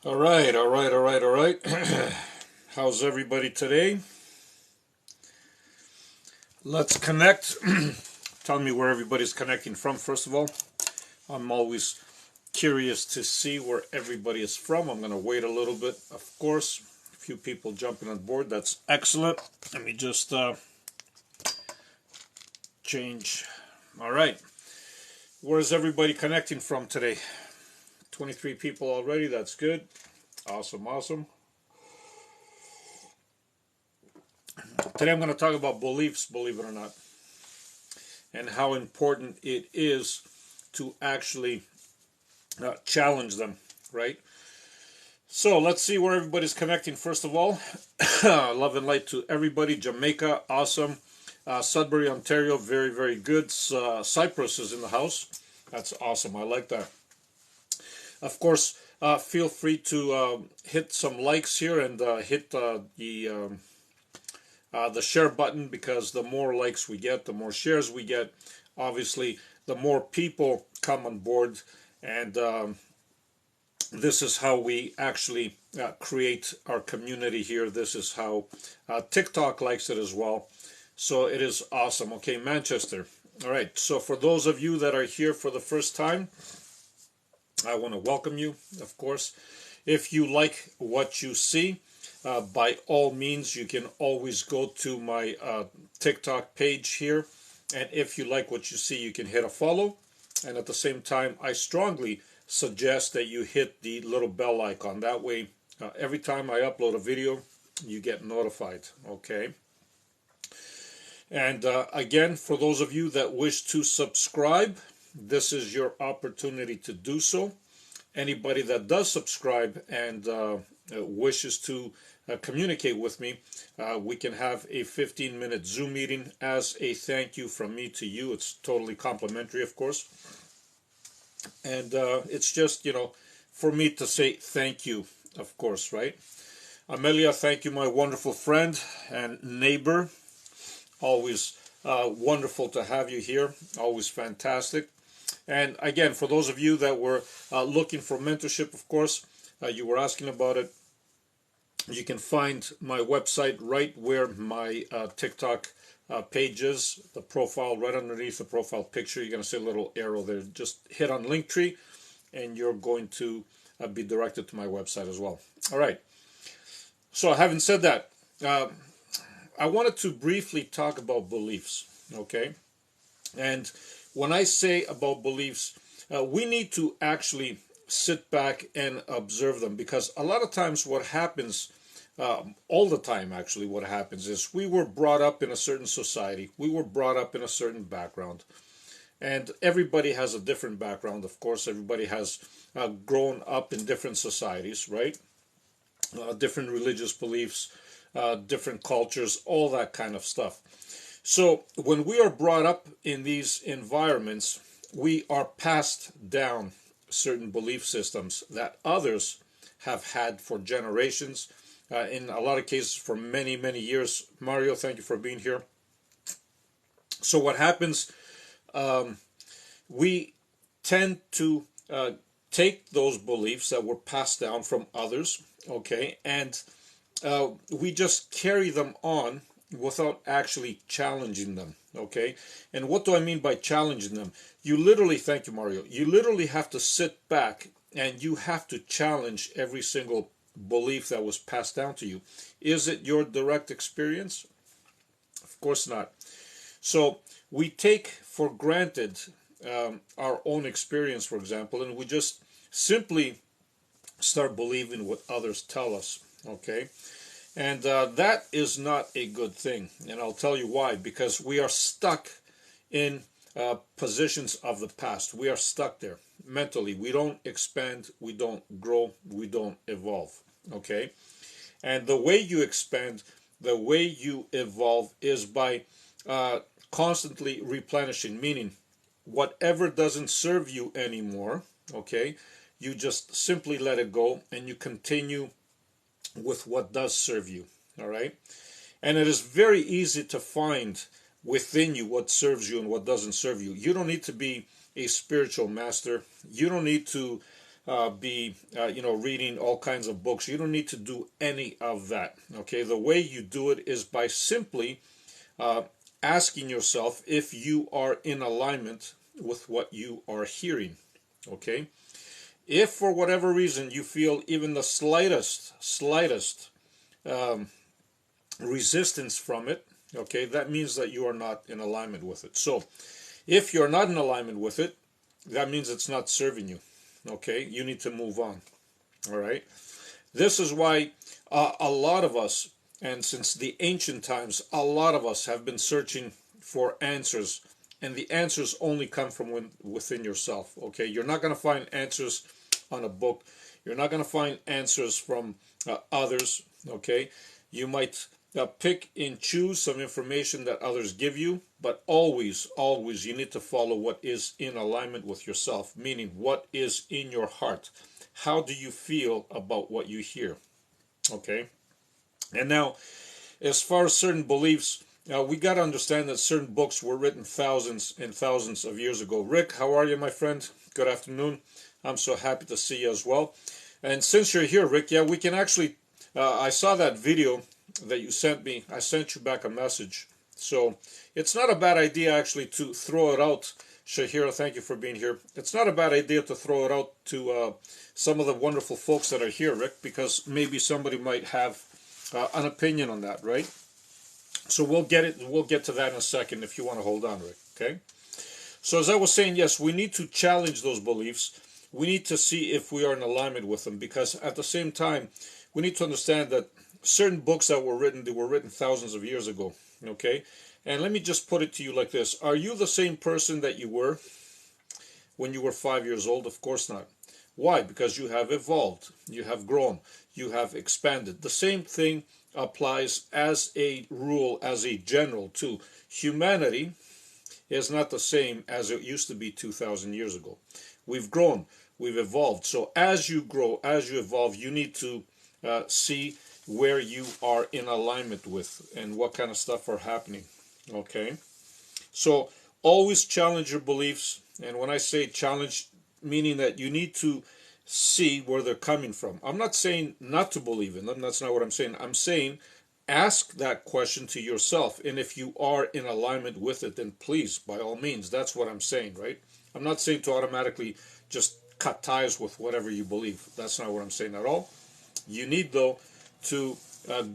All right, all right, all right, all right. How's everybody today? Let's connect. Tell me where everybody's connecting from, first of all. I'm always curious to see where everybody is from. I'm going to wait a little bit, of course. A few people jumping on board. That's excellent. Let me just change. All right. Where's everybody connecting from today? 23 people already. That's good. Awesome, awesome. Today I'm going to talk about beliefs, believe it or not, and how important it is to actually challenge them, right? So let's see where everybody's connecting. First of all, love and light to everybody. Jamaica, awesome. Sudbury, Ontario, very, very good. Cyprus is in the house. That's awesome. I like that. Of course, feel free to hit some likes here and hit the share button, because the more likes we get, the more shares we get. Obviously, the more people come on board, and this is how we actually create our community here. This is how TikTok likes it as well. So it is awesome. Okay, Manchester. All right. So for those of you that are here for the first time, I want to welcome you, of course. If you like what you see, by all means, you can always go to my TikTok page here. And if you like what you see, you can hit a follow. And at the same time, I strongly suggest that you hit the little bell icon. That way, every time I upload a video, you get notified. Okay. And again, for those of you that wish to subscribe, this is your opportunity to do so. Anybody that does subscribe and wishes to communicate with me, we can have a 15-minute Zoom meeting as a thank you from me to you. It's totally complimentary, of course. And it's just, for me to say thank you, of course, right? Amelia, thank you, my wonderful friend and neighbor. Always wonderful to have you here. Always fantastic. And again, for those of you that were looking for mentorship, of course, you were asking about it. You can find my website right where my TikTok page is, the profile, right underneath the profile picture. You're going to see a little arrow there. Just hit on Linktree, and you're going to be directed to my website as well. All right. So having said that, I wanted to briefly talk about beliefs, okay? And when I say about beliefs, we need to actually sit back and observe them, because a lot of times what happens, all the time actually, what happens is we were brought up in a certain society, we were brought up in a certain background, and everybody has a different background, of course. Everybody has grown up in different societies, right? Different religious beliefs, different cultures, all that kind of stuff. So when we are brought up in these environments, we are passed down certain belief systems that others have had for generations, in a lot of cases for many, many years. Mario, thank you for being here. So what happens, we tend to take those beliefs that were passed down from others, okay, and we just carry them on without actually challenging them, okay? And what do I mean by challenging them? You literally, thank you, Mario, you literally have to sit back and you have to challenge every single belief that was passed down to you. Is it your direct experience? Of course not. So we take for granted our own experience, for example, and we just simply start believing what others tell us, okay? And that is not a good thing. And I'll tell you why. Because we are stuck in positions of the past. We are stuck there mentally. We don't expand. We don't grow. We don't evolve. Okay? And the way you expand, the way you evolve is by constantly replenishing, meaning whatever doesn't serve you anymore, okay, you just simply let it go and you continue with what does serve you. All right. And it is very easy to find within you what serves you and what doesn't serve you. You don't need to be a spiritual master. You don't need to be reading all kinds of books. You don't need to do any of that. Okay, the way you do it is by simply asking yourself if you are in alignment with what you are hearing. Okay, if for whatever reason you feel even the slightest resistance from it, okay, that means that you are not in alignment with it. So if you're not in alignment with it, that means it's not serving you. Okay, you need to move on. All right, this is why a lot of us, and since the ancient times, a lot of us have been searching for answers, and the answers only come from within yourself. Okay, you're not going to find answers on a book. You're not going to find answers from others. Okay, you might pick and choose some information that others give you, but always you need to follow what is in alignment with yourself, meaning what is in your heart. How do you feel about what you hear? Okay, and now as far as certain beliefs, we got to understand that certain books were written thousands and thousands of years ago. Rick, how are you, my friend? Good afternoon. I'm so happy to see you as well. And since you're here, Rick, yeah, we can actually, I saw that video that you sent me. I sent you back a message. So it's not a bad idea actually to throw it out. Shahira, thank you for being here. It's not a bad idea to throw it out to some of the wonderful folks that are here, Rick, because maybe somebody might have an opinion on that, right? So we'll get to that in a second if you want to hold on, Rick. Okay. So as I was saying, yes, we need to challenge those beliefs. We need to see if we are in alignment with them, because at the same time, we need to understand that certain books that were written, they were written thousands of years ago. Okay. And let me just put it to you like this: are you the same person that you were when you were 5 years old? Of course not. Why? Because you have evolved, you have grown, you have expanded. The same thing applies as a rule, as a general, to humanity. Is not the same as it used to be 2,000 years ago. We've grown, we've evolved. So as you grow, as you evolve, you need to see where you are in alignment with and what kind of stuff are happening. Okay? So always challenge your beliefs. And when I say challenge, meaning that you need to see where they're coming from. I'm not saying not to believe in them. That's not what I'm saying. I'm saying ask that question to yourself. And if you are in alignment with it, then please, by all means, that's what I'm saying, right? I'm not saying to automatically just cut ties with whatever you believe. That's not what I'm saying at all. You need, though, to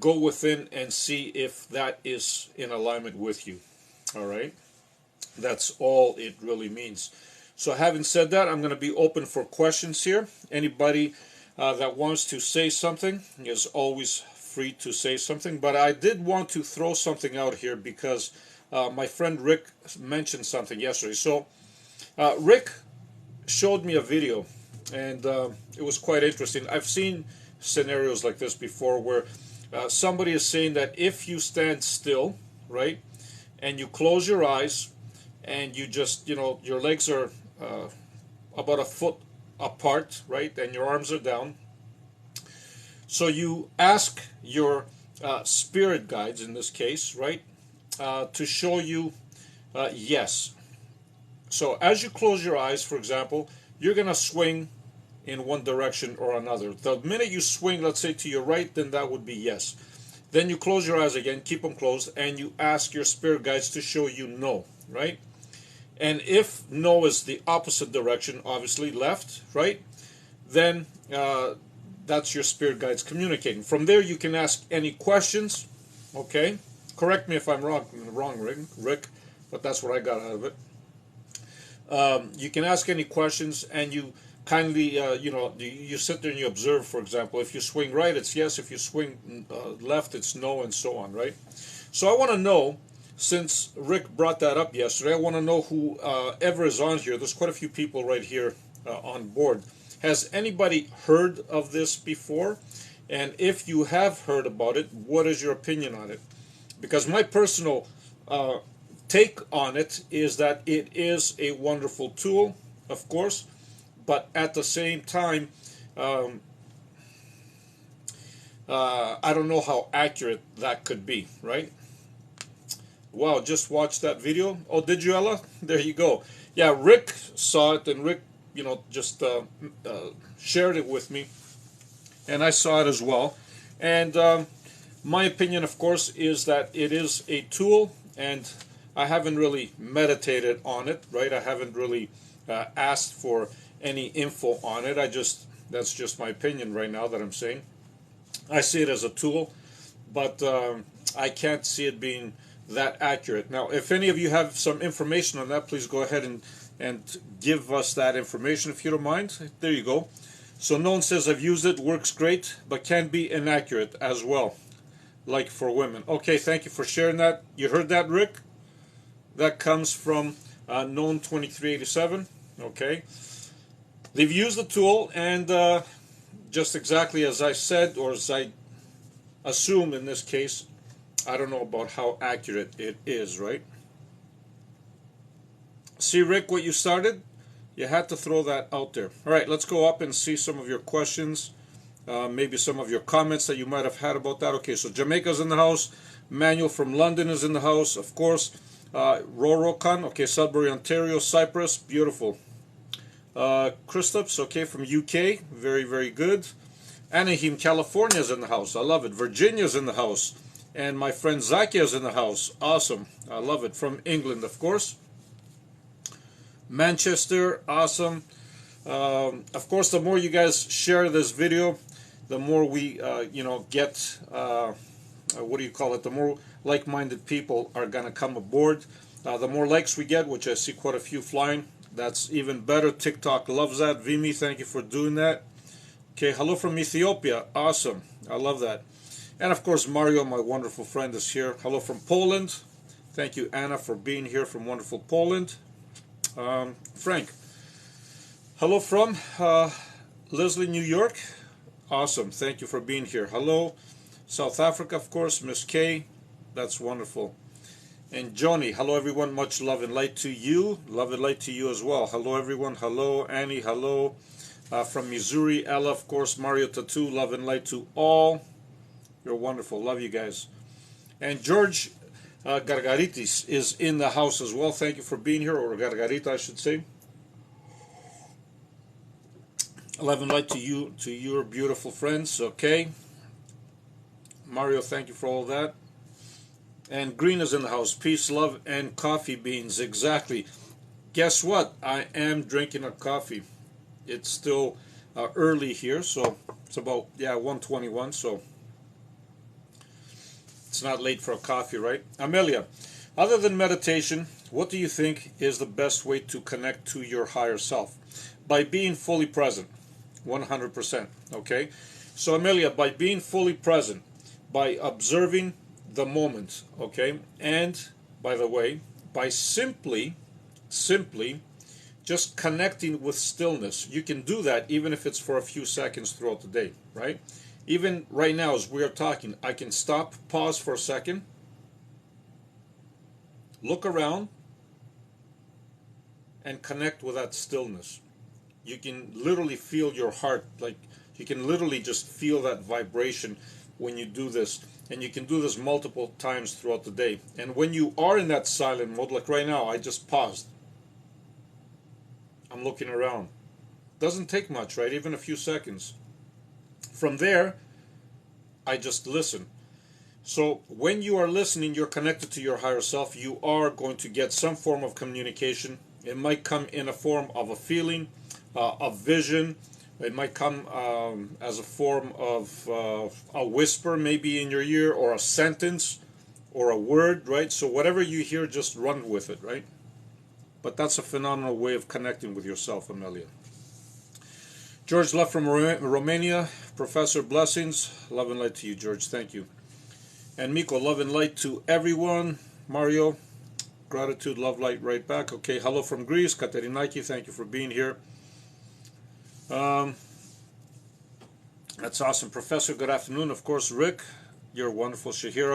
go within and see if that is in alignment with you. All right? That's all it really means. So having said that, I'm going to be open for questions here. Anybody that wants to say something is always free to say something. But I did want to throw something out here because my friend Rick mentioned something yesterday. So Rick showed me a video, and it was quite interesting. I've seen scenarios like this before where somebody is saying that if you stand still, right, and you close your eyes, and you just, your legs are about a foot apart, right, and your arms are down. So you ask your spirit guides, in this case, right, to show you yes. So as you close your eyes, for example, you're going to swing in one direction or another. The minute you swing, let's say to your right, then that would be yes. Then you close your eyes again, keep them closed, and you ask your spirit guides to show you no, right? And if no is the opposite direction, obviously left, right, then that's your spirit guides communicating. From there, you can ask any questions, okay? Correct me if I'm wrong, Rick, but that's what I got out of it. You can ask any questions, and you kindly, you sit there and you observe, for example. If you swing right, it's yes. If you swing left, it's no, and so on, right? So I want to know, since Rick brought that up yesterday, I want to know who ever is on here. There's quite a few people right here on board. Has anybody heard of this before? And if you have heard about it, what is your opinion on it? Because my personal take on it is that it is a wonderful tool, of course, but at the same time, I don't know how accurate that could be, right? Wow, just watched that video. Oh, did you, Ella? There you go. Yeah, Rick saw it, and Rick, just shared it with me, and I saw it as well. And my opinion, of course, is that it is a tool, and I haven't really meditated on it, right? I haven't really asked for any info on it. That's just my opinion right now that I'm saying. I see it as a tool, but I can't see it being that accurate. Now, if any of you have some information on that, please go ahead and give us that information if you don't mind. There you go. So no one says I've used it, works great, but can be inaccurate as well, like for women. Okay, thank you for sharing that. You heard that, Rick? That comes from Known 2387. Okay. They've used the tool, and just exactly as I said, or as I assume in this case, I don't know about how accurate it is, right? See, Rick, what you started? You had to throw that out there. All right, let's go up and see some of your questions, maybe some of your comments that you might have had about that. Okay, so Jamaica's in the house. Manuel from London is in the house, of course. Rorokan, okay, Sudbury, Ontario. Cyprus, beautiful. Christops, okay, from UK, very, very good. Anaheim, California is in the house. I love it. Virginia's in the house. And my friend Zakia's in the house. Awesome. I love it. From England, of course. Manchester, awesome. Of course, the more you guys share this video, the more we, get, what do you call it? The more like-minded people are going to come aboard. The more likes we get, which I see quite a few flying, that's even better. TikTok loves that. Vimi, thank you for doing that. Okay, hello from Ethiopia. Awesome. I love that. And of course, Mario, my wonderful friend, is here. Hello from Poland. Thank you, Anna, for being here from wonderful Poland. Frank. Hello from Leslie, New York. Awesome. Thank you for being here. Hello. South Africa, of course. Miss Kay. That's wonderful. And Johnny. Hello, everyone. Much love and light to you. Love and light to you as well. Hello, everyone. Hello, Annie. Hello. From Missouri, Ella, of course. Mario Tattoo. Love and light to all. You're wonderful. Love you guys. And George Gargaritis is in the house as well. Thank you for being here, or Gargarita, I should say. Love and light to you, to your beautiful friends. Okay. Mario, thank you for all that. And Green is in the house. Peace, love, and coffee beans. Exactly. Guess what? I am drinking a coffee. It's still early here, so it's about 1:21. So it's not late for a coffee, right? Amelia, other than meditation, what do you think is the best way to connect to your higher self? By being fully present, 100%. Okay. So Amelia, by being fully present, by observing the moment, okay, and by the way, by simply just connecting with stillness. You can do that even if it's for a few seconds throughout the day, right? Even right now as we are talking, I can stop, pause for a second, look around, and connect with that stillness. You can literally feel your heart, like you can literally just feel that vibration when you do this. And you can do this multiple times throughout the day. And when you are in that silent mode, like right now, I just paused. I'm looking around. Doesn't take much, right? Even a few seconds. From there, I just listen. So when you are listening, you're connected to your higher self. You are going to get some form of communication. It might come in a form of a feeling, a vision. It might come as a form of a whisper maybe in your ear, or a sentence, or a word, right? So whatever you hear, just run with it, right? But that's a phenomenal way of connecting with yourself, Amelia. George, love from Romania. Professor, blessings. Love and light to you, George. Thank you. And Miko, love and light to everyone. Mario, gratitude, love, light, right back. Okay, hello from Greece. Katerinaki, thank you for being here. That's awesome. Professor, good afternoon. Of course, Rick, you're wonderful. Shahira.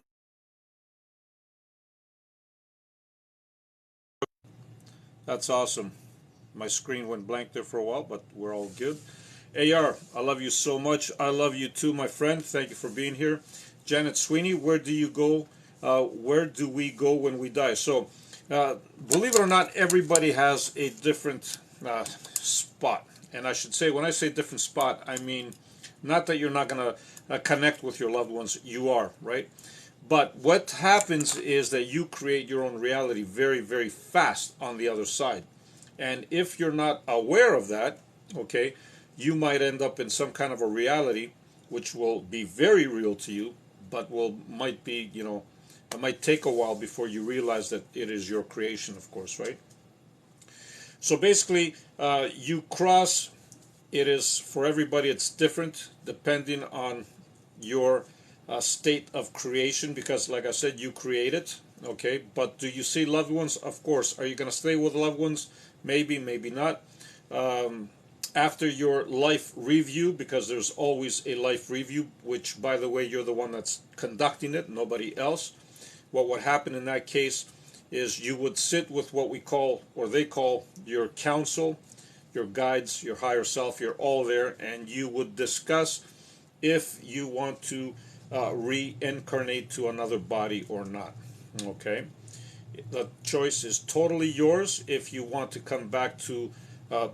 That's awesome. My screen went blank there for a while, but we're all good. AR, I love you so much. I love you too, my friend. Thank you for being here. Janet Sweeney, where do you go? Where do we go when we die? So, believe it or not, everybody has a different spot. And I should say, when I say different spot, I mean not that you're not going to connect with your loved ones. You are, right? But what happens is that you create your own reality very, very fast on the other side. And if you're not aware of that, okay, you might end up in some kind of a reality which will be very real to you, but might be, it might take a while before you realize that it is your creation, of course, right? So basically, you cross. It is for everybody. It's different depending on your state of creation, because, like I said, you create it. Okay, but do you see loved ones? Of course. Are you going to stay with loved ones? Maybe, maybe not. After your life review, because there's always a life review, which, by the way, you're the one that's conducting it, nobody else. What would happen in that case is you would sit with what we call, or they call, your counsel, your guides, your higher self. You're all there, and you would discuss if you want to reincarnate to another body or not. Okay, the choice is totally yours. If you want to come back to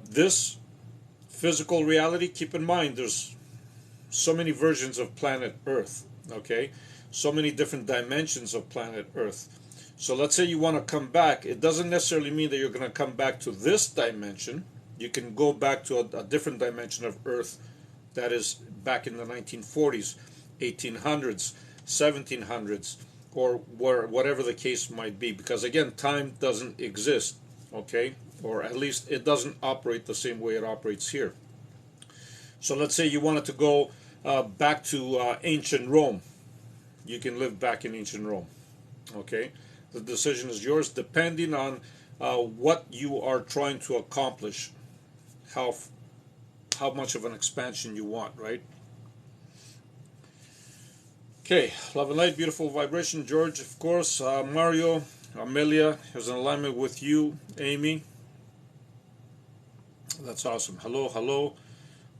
this physical reality, keep in mind there's so many versions of planet Earth. Okay, so many different dimensions of planet Earth. So let's say you want to come back. It doesn't necessarily mean that you're going to come back to this dimension. You can go back to a different dimension of Earth that is back in the 1940s, 1800s, 1700s, or whatever the case might be. Because again, time doesn't exist, okay? Or at least it doesn't operate the same way it operates here. So let's say you wanted to go back to ancient Rome. You can live back in ancient Rome, okay? The decision is yours depending on what you are trying to accomplish, how much of an expansion you want, right? Okay, love and light, beautiful vibration, George, of course. Mario, Amelia is in alignment with you, Amy. That's awesome. Hello, hello.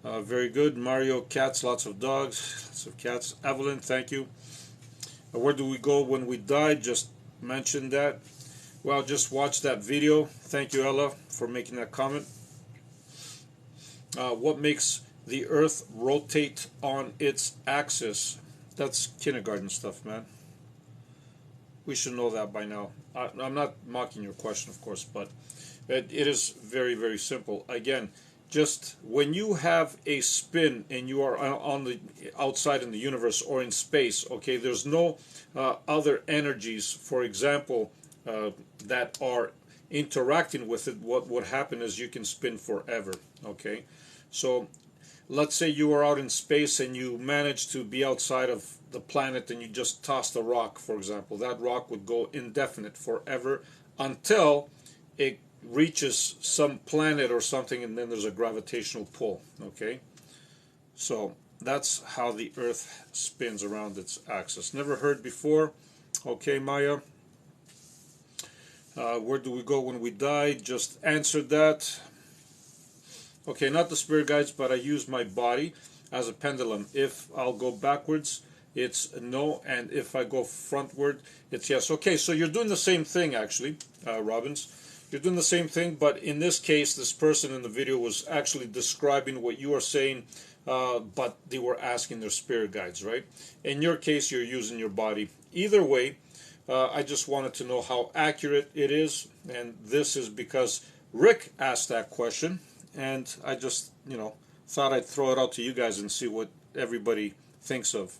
Very good. Mario, cats, lots of dogs, lots of cats. Evelyn, thank you. Where do we go when we die? Just mentioned that. Well, just watch that video. Thank you, Ella, for making that comment. What makes the Earth rotate on its axis? That's kindergarten stuff, man. We should know that by now. I'm not mocking your question, of course, but it is very, very simple. Again, just when you have a spin and you are on the outside in the universe or in space, okay, there's no other energies, for example, that are interacting with it. What would happen is you can spin forever, okay? So let's say you are out in space and you manage to be outside of the planet and you just tossed a rock, for example. That rock would go indefinite forever until it reaches some planet or something, and then there's a gravitational pull, okay? So that's how the Earth spins around its axis. Never heard before. Okay, Maya. Where do we go when we die? Just answered that. Okay, not the spirit guides, but I use my body as a pendulum. If I'll go backwards, it's no, and if I go frontward, it's yes. Okay, so you're doing the same thing, actually, Robbins. You're doing the same thing, but in this case, this person in the video was actually describing what you are saying, but they were asking their spirit guides, right? In your case, you're using your body. Either way, I just wanted to know how accurate it is, and this is because Rick asked that question, and I just, thought I'd throw it out to you guys and see what everybody thinks of.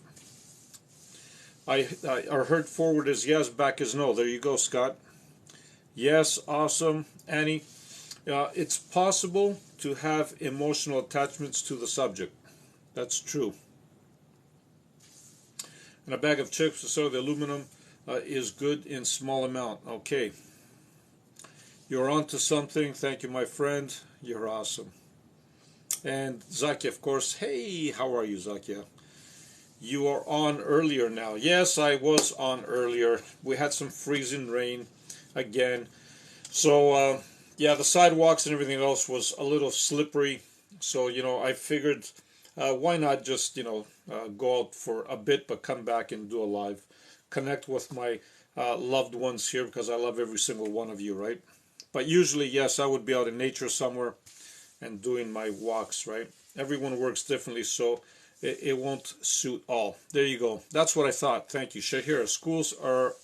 I heard forward is yes, back is no. There you go, Scott. Yes, awesome. Annie, it's possible to have emotional attachments to the subject. That's true. And a bag of chips, so the aluminum is good in small amount. Okay. You're on to something. Thank you, my friend. You're awesome. And Zakia, of course. Hey, how are you, Zakia? You are on earlier now. Yes, I was on earlier. We had some freezing rain again. So, yeah, the sidewalks and everything else was a little slippery. So, I figured why not just, go out for a bit but come back and do a live. Connect with my loved ones here because I love every single one of you, right? But usually, yes, I would be out in nature somewhere and doing my walks, right? Everyone works differently, so it won't suit all. There you go. That's what I thought. Thank you, Shahira. Schools are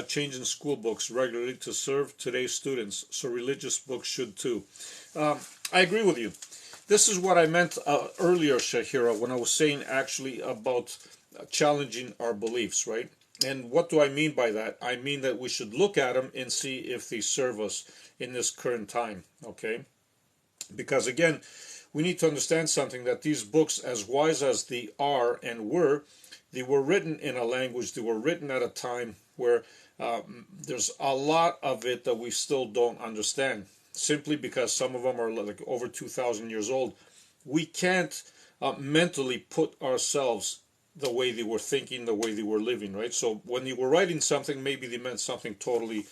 changing school books regularly to serve today's students, so religious books should too. I agree with you. This is what I meant earlier, Shahira, when I was saying actually about challenging our beliefs, right? And what do I mean by that? I mean that we should look at them and see if they serve us in this current time, okay? Because again, we need to understand something, that these books, as wise as they are and were, they were written in a language, they were written at a time where there's a lot of it that we still don't understand, simply because some of them are like over 2,000 years old. We can't mentally put ourselves the way they were thinking, the way they were living, right? So when they were writing something, maybe they meant something totally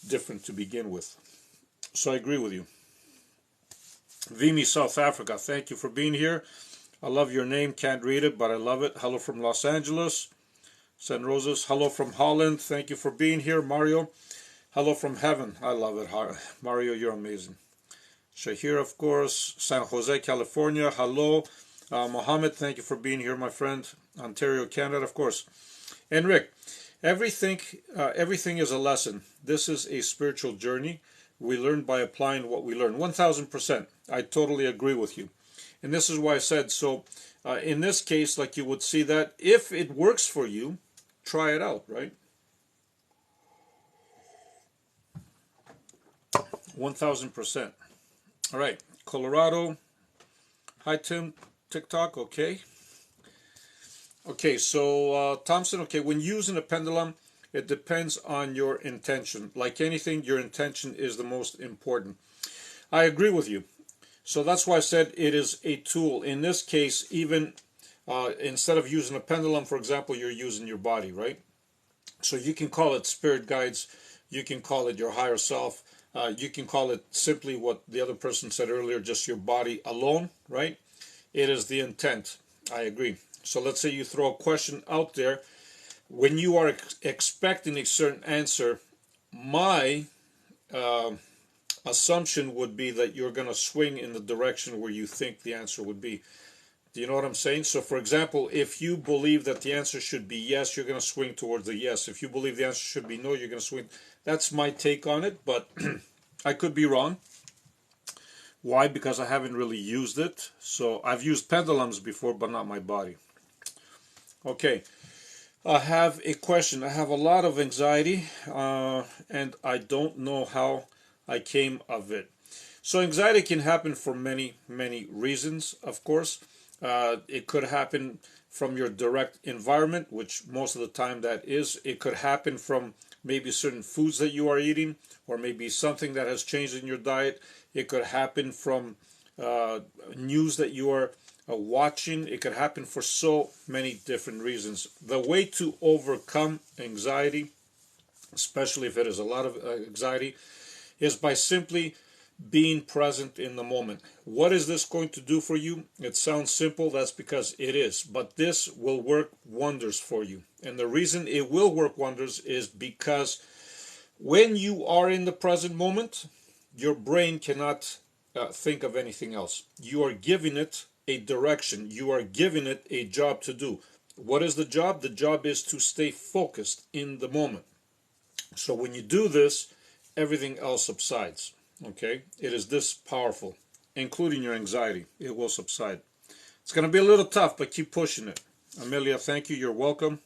different to begin with. So I agree with you. Vimy, South Africa, thank you for being here. I love your name, can't read it, but I love it. Hello from Los Angeles. San Roses, hello from Holland. Thank you for being here, Mario. Hello from heaven. I love it, Mario. You're amazing. Shahir, of course. San Jose, California. Hello, Mohammed. Thank you for being here, my friend. Ontario, Canada, of course. And Rick, everything is a lesson. This is a spiritual journey. We learn by applying what we learn. 1,000%. I totally agree with you. And this is why I said so. In this case, like you would see that if it works for you, try it out, right? 1,000%. All right, Colorado. Hi, Tim. TikTok, okay. Okay, so Thompson, okay, when using a pendulum, it depends on your intention. Like anything, your intention is the most important. I agree with you. So that's why I said it is a tool. In this case, even instead of using a pendulum, for example, you're using your body, right? So you can call it spirit guides, you can call it your higher self, you can call it simply what the other person said earlier, just your body alone, right? It is the intent. I agree. So let's say you throw a question out there. When you are expecting a certain answer, my assumption would be that you're going to swing in the direction where you think the answer would be. Do you know what I'm saying? So, for example, if you believe that the answer should be yes, you're going to swing towards the yes. If you believe the answer should be no, you're going to swing. That's my take on it, but I could be wrong. Why? Because I haven't really used it. So I've used pendulums before, but not my body. Okay. I have a question. I have a lot of anxiety, and I don't know how I came of it. So anxiety can happen for many, many reasons, of course. It could happen from your direct environment, which most of the time that is. It could happen from maybe certain foods that you are eating, or maybe something that has changed in your diet. It could happen from news that you are watching. It could happen for so many different reasons. The way to overcome anxiety, especially if it is a lot of anxiety, is by simply being present in the moment. What is this going to do for you? It sounds simple, that's because it is, but this will work wonders for you. And the reason it will work wonders is because when you are in the present moment, your brain cannot think of anything else. You are giving it a direction, you are giving it a job to do. What is the job? The job is to stay focused in the moment. So when you do this, everything else subsides. Okay? It is this powerful, including your anxiety. It will subside. It's going to be a little tough, but keep pushing it. Amelia, thank you. You're welcome.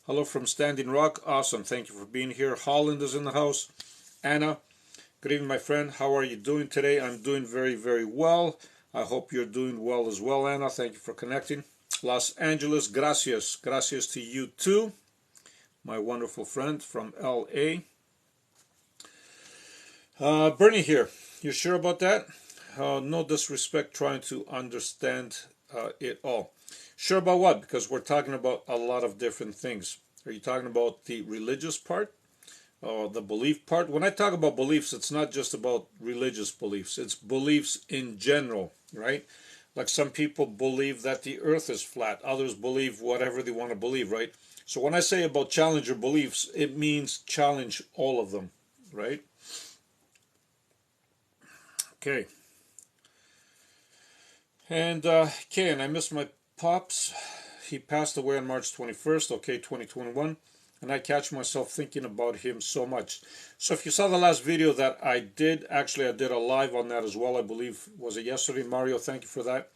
Hello from Standing Rock. Awesome. Thank you for being here. Holland is in the house. Anna, good evening, my friend. How are you doing today? I'm doing very, very well. I hope you're doing well as well, Anna. Thank you for connecting. Los Angeles, gracias. Gracias to you too, my wonderful friend from LA. Bernie here. You sure about that? No disrespect, trying to understand it all. Sure about what? Because we're talking about a lot of different things. Are you talking about the religious part? The belief part? When I talk about beliefs, it's not just about religious beliefs. It's beliefs in general, right? Like some people believe that the earth is flat. Others believe whatever they want to believe, right? So when I say about challenge your beliefs, it means challenge all of them, right? Okay. And Ken, I miss my pops. He passed away on March 21st, okay, 2021. And I catch myself thinking about him so much. So if you saw the last video that I did, actually I did a live on that as well, I believe. Was it yesterday? Mario, thank you for that.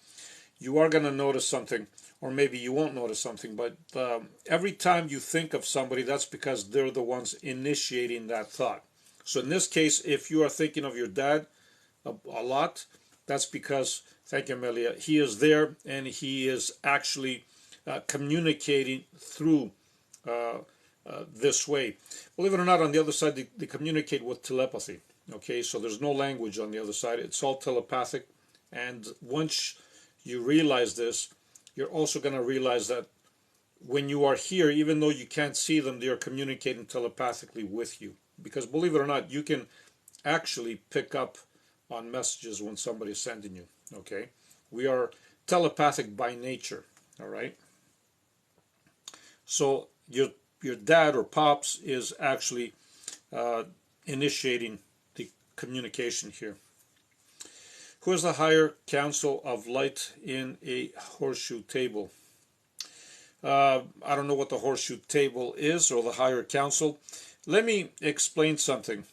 You are going to notice something, or maybe you won't notice something, but every time you think of somebody, that's because they're the ones initiating that thought. So in this case, if you are thinking of your dad a lot, that's because, thank you, Amelia, he is there and he is actually communicating through uh, this way. Believe it or not, on the other side, they communicate with telepathy. Okay, so there's no language on the other side. It's all telepathic. And once you realize this, you're also going to realize that when you are here, even though you can't see them, they are communicating telepathically with you. Because believe it or not, you can actually pick up on messages when somebody's sending you. Okay, we are telepathic by nature. All right. So your dad or pops is actually uh, initiating the communication here. Who is the higher council of light in a horseshoe table? I don't know what the horseshoe table is or the higher council. Let me explain something.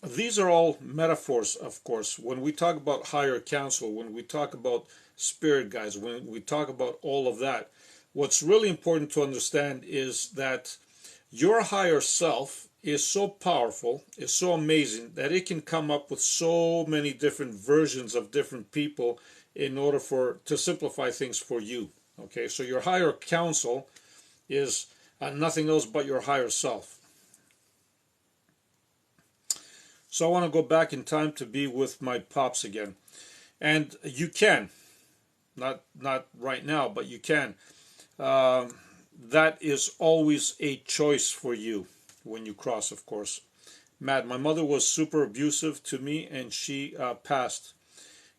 These are all metaphors, of course. When we talk about higher council, when we talk about spirit guides, when we talk about all of that, what's really important to understand is that your higher self is so powerful, is so amazing, that it can come up with so many different versions of different people in order to simplify things for you. Okay, so your higher counsel is nothing else but your higher self. So I want to go back in time to be with my pops again. And you can, not right now, but you can. That is always a choice for you when you cross, of course. Matt, my mother was super abusive to me and she passed.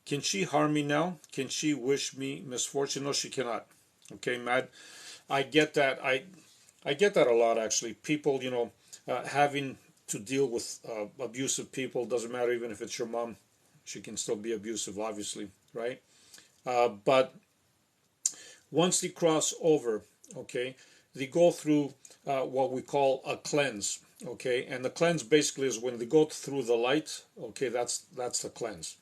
Can she harm me now? Can she wish me misfortune? No, she cannot. Okay, Matt, I get that. I get that a lot, actually. People, having to deal with abusive people, doesn't matter even if it's your mom. She can still be abusive, obviously, right? But once they cross over, okay, they go through what we call a cleanse, okay, and the cleanse basically is when they go through the light, okay, that's the cleanse.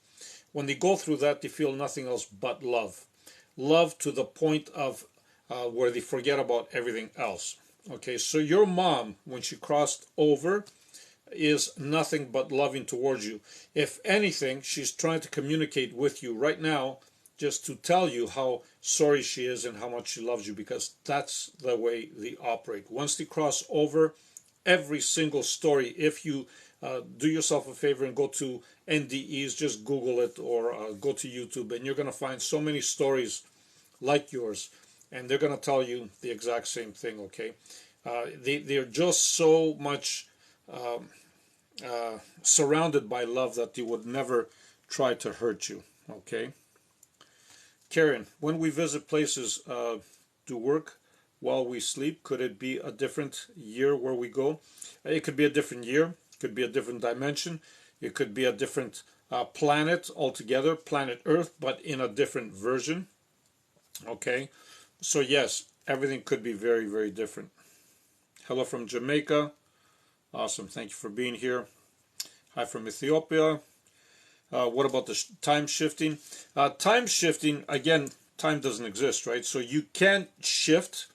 When they go through that, they feel nothing else but love, love to the point of where they forget about everything else. Okay, so your mom, when she crossed over, is nothing but loving towards you. If anything, she's trying to communicate with you right now just to tell you how sorry she is and how much she loves you, because that's the way they operate. Once they cross over, every single story, if you do yourself a favor and go to NDEs, just Google it or go to YouTube, and you're going to find so many stories like yours, and they're going to tell you the exact same thing, okay? They're just so much surrounded by love that they would never try to hurt you, okay? Karen, when we visit places, do work while we sleep, could it be a different year where we go? It could be a different year, it could be a different dimension, it could be a different planet altogether, planet Earth, but in a different version, okay? So yes, everything could be very, very different. Hello from Jamaica. Awesome, thank you for being here. Hi from Ethiopia. What about the time shifting? Time shifting, again, time doesn't exist, right? So you can't shift,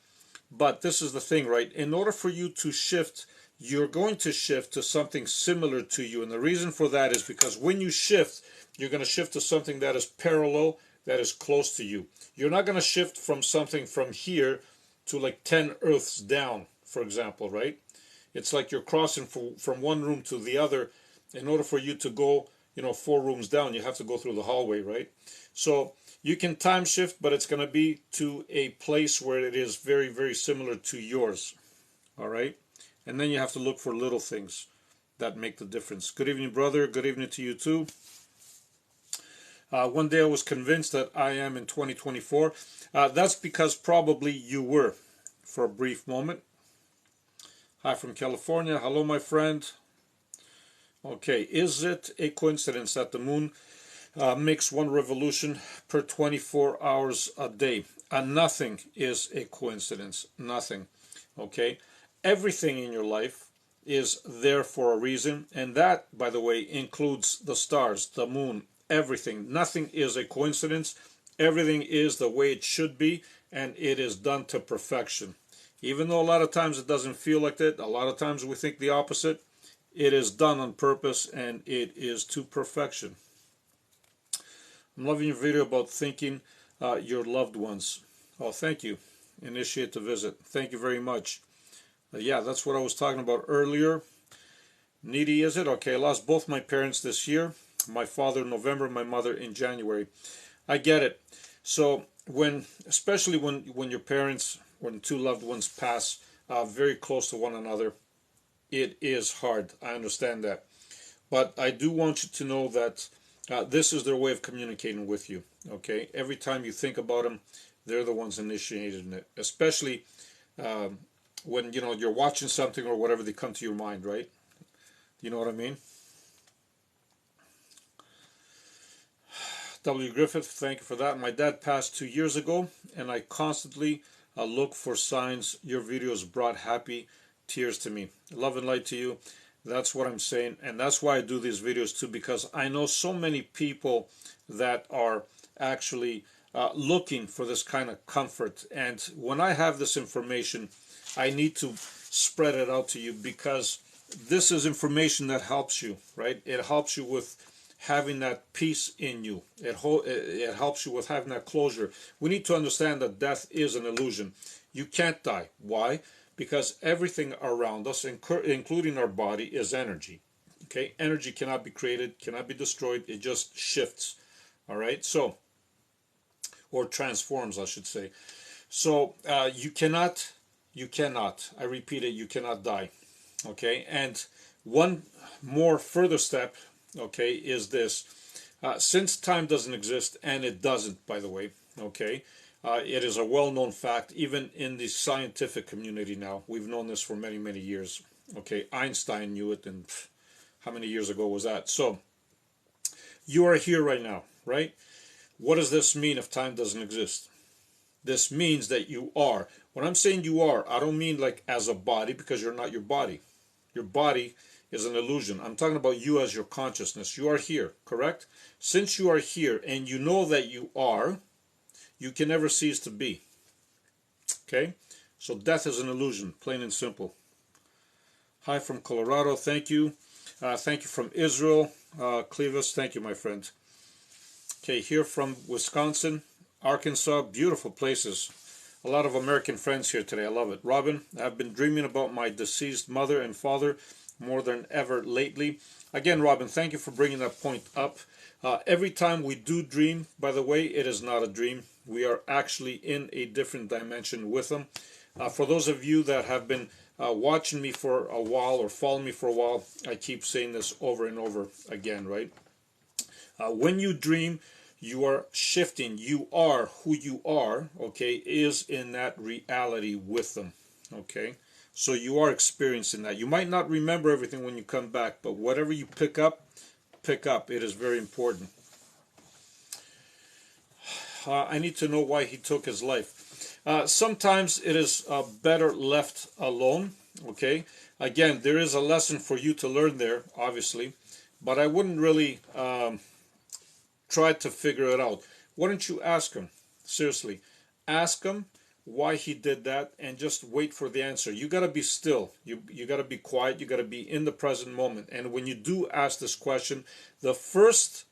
but this is the thing, right? In order for you to shift, you're going to shift to something similar to you. And the reason for that is because when you shift, you're going to shift to something that is parallel, that is close to you. You're not going to shift from something from here to like 10 Earths down, for example, right? It's like you're crossing from one room to the other. In order for you to go, 4 rooms down, you have to go through the hallway, right? So you can time shift, but it's going to be to a place where it is very, very similar to yours, all right? And then you have to look for little things that make the difference. Good evening, brother. Good evening to you, too. One day I was convinced that I am in 2024. That's because probably you were for a brief moment. Hi from California. Hello, my friend. Okay, is it a coincidence that the moon makes one revolution per 24 hours a day. And nothing is a coincidence. Nothing. Okay? Everything in your life is there for a reason. And that, by the way, includes the stars, the moon, everything. Nothing is a coincidence. Everything is the way it should be. And it is done to perfection. Even though a lot of times it doesn't feel like that, a lot of times we think the opposite, it is done on purpose and it is to perfection. I'm loving your video about thinking your loved ones. Oh, thank you. Initiate the visit. Thank you very much. Yeah, that's what I was talking about earlier. Needy, is it? Okay, I lost both my parents this year. My father in November, my mother in January. I get it. So especially when your parents, when two loved ones pass very close to one another, it is hard. I understand that. But I do want you to know that this is their way of communicating with you. Okay? Every time you think about them, they're the ones initiating it. Especially when you're watching something or whatever, they come to your mind, right? You know what I mean? W. Griffith, thank you for that. My dad passed 2 years ago, and I constantly look for signs. Your videos brought happy tears to me. Love and light to you. That's what I'm saying, and that's why I do these videos too, because I know so many people that are actually looking for this kind of comfort. And when I have this information, I need to spread it out to you, because this is information that helps you, right? It helps you with having that peace in you. It helps you with having that closure. We need to understand that death is an illusion. You can't die. Why? Because everything around us, including our body, is energy. Okay? Energy cannot be created, cannot be destroyed. It just shifts. All right? So, or transforms, I should say. So, you cannot, I repeat it, you cannot die. Okay? And one more further step, okay, is this. Since time doesn't exist, and it doesn't, by the way, okay, it is a well-known fact, even in the scientific community now. We've known this for many, many years. Okay, Einstein knew it, and how many years ago was that? So, you are here right now, right? What does this mean if time doesn't exist? This means that you are. When I'm saying you are, I don't mean like as a body, because you're not your body. Your body is an illusion. I'm talking about you as your consciousness. You are here, correct? Since you are here and you know that you are, you can never cease to be. Okay? So death is an illusion, plain and simple. Hi from Colorado, thank you. Thank you from Israel. Clevis, thank you, my friend. Okay, here from Wisconsin, Arkansas, beautiful places. A lot of American friends here today. I love it. Robin, I've been dreaming about my deceased mother and father more than ever lately. Again, Robin, thank you for bringing that point up. Every time we do dream, by the way, it is not a dream. We are actually in a different dimension with them. For those of you that have been watching me for a while or following me for a while, I keep saying this over and over again, right? When you dream, you are shifting. You are who you are, okay, is in that reality with them, okay? So you are experiencing that. You might not remember everything when you come back, but whatever you pick up. It is very important. I need to know why he took his life. Sometimes it is better left alone, okay? Again, there is a lesson for you to learn there, obviously, but I wouldn't really try to figure it out. Why don't you ask him? Seriously, ask him why he did that, and just wait for the answer. You got to be still. You got to be quiet. You got to be in the present moment. And when you do ask this question, the first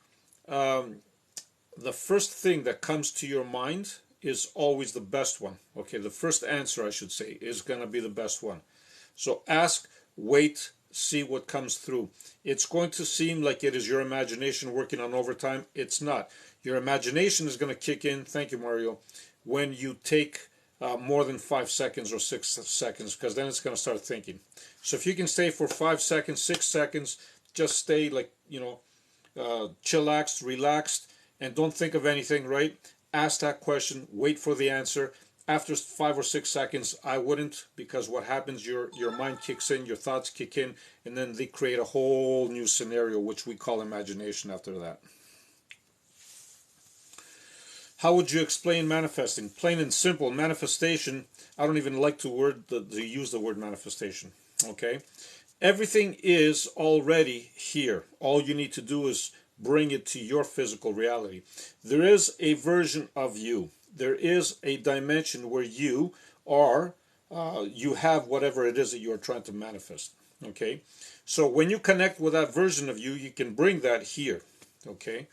thing that comes to your mind is always the best one. Okay, the first answer, I should say, is going to be the best one. So ask, wait, see what comes through. It's going to seem like it is your imagination working on overtime. It's not. Your imagination is going to kick in, thank you, Mario, when you take more than 5 seconds or 6 seconds, because then it's going to start thinking. So if you can stay for 5 seconds, 6 seconds, just stay like, chillaxed, relaxed, and don't think of anything, right? Ask that question, wait for the answer. After 5 or 6 seconds, I wouldn't, because what happens, your mind kicks in, your thoughts kick in, and then they create a whole new scenario, which we call imagination after that. How would you explain manifesting? Plain and simple, manifestation, I don't even like to use the word manifestation. Okay? Everything is already here. All you need to do is bring it to your physical reality. There is a version of you. There is a dimension where you are, you have whatever it is that you are trying to manifest. Okay? So when you connect with that version of you, you can bring that here. Okay?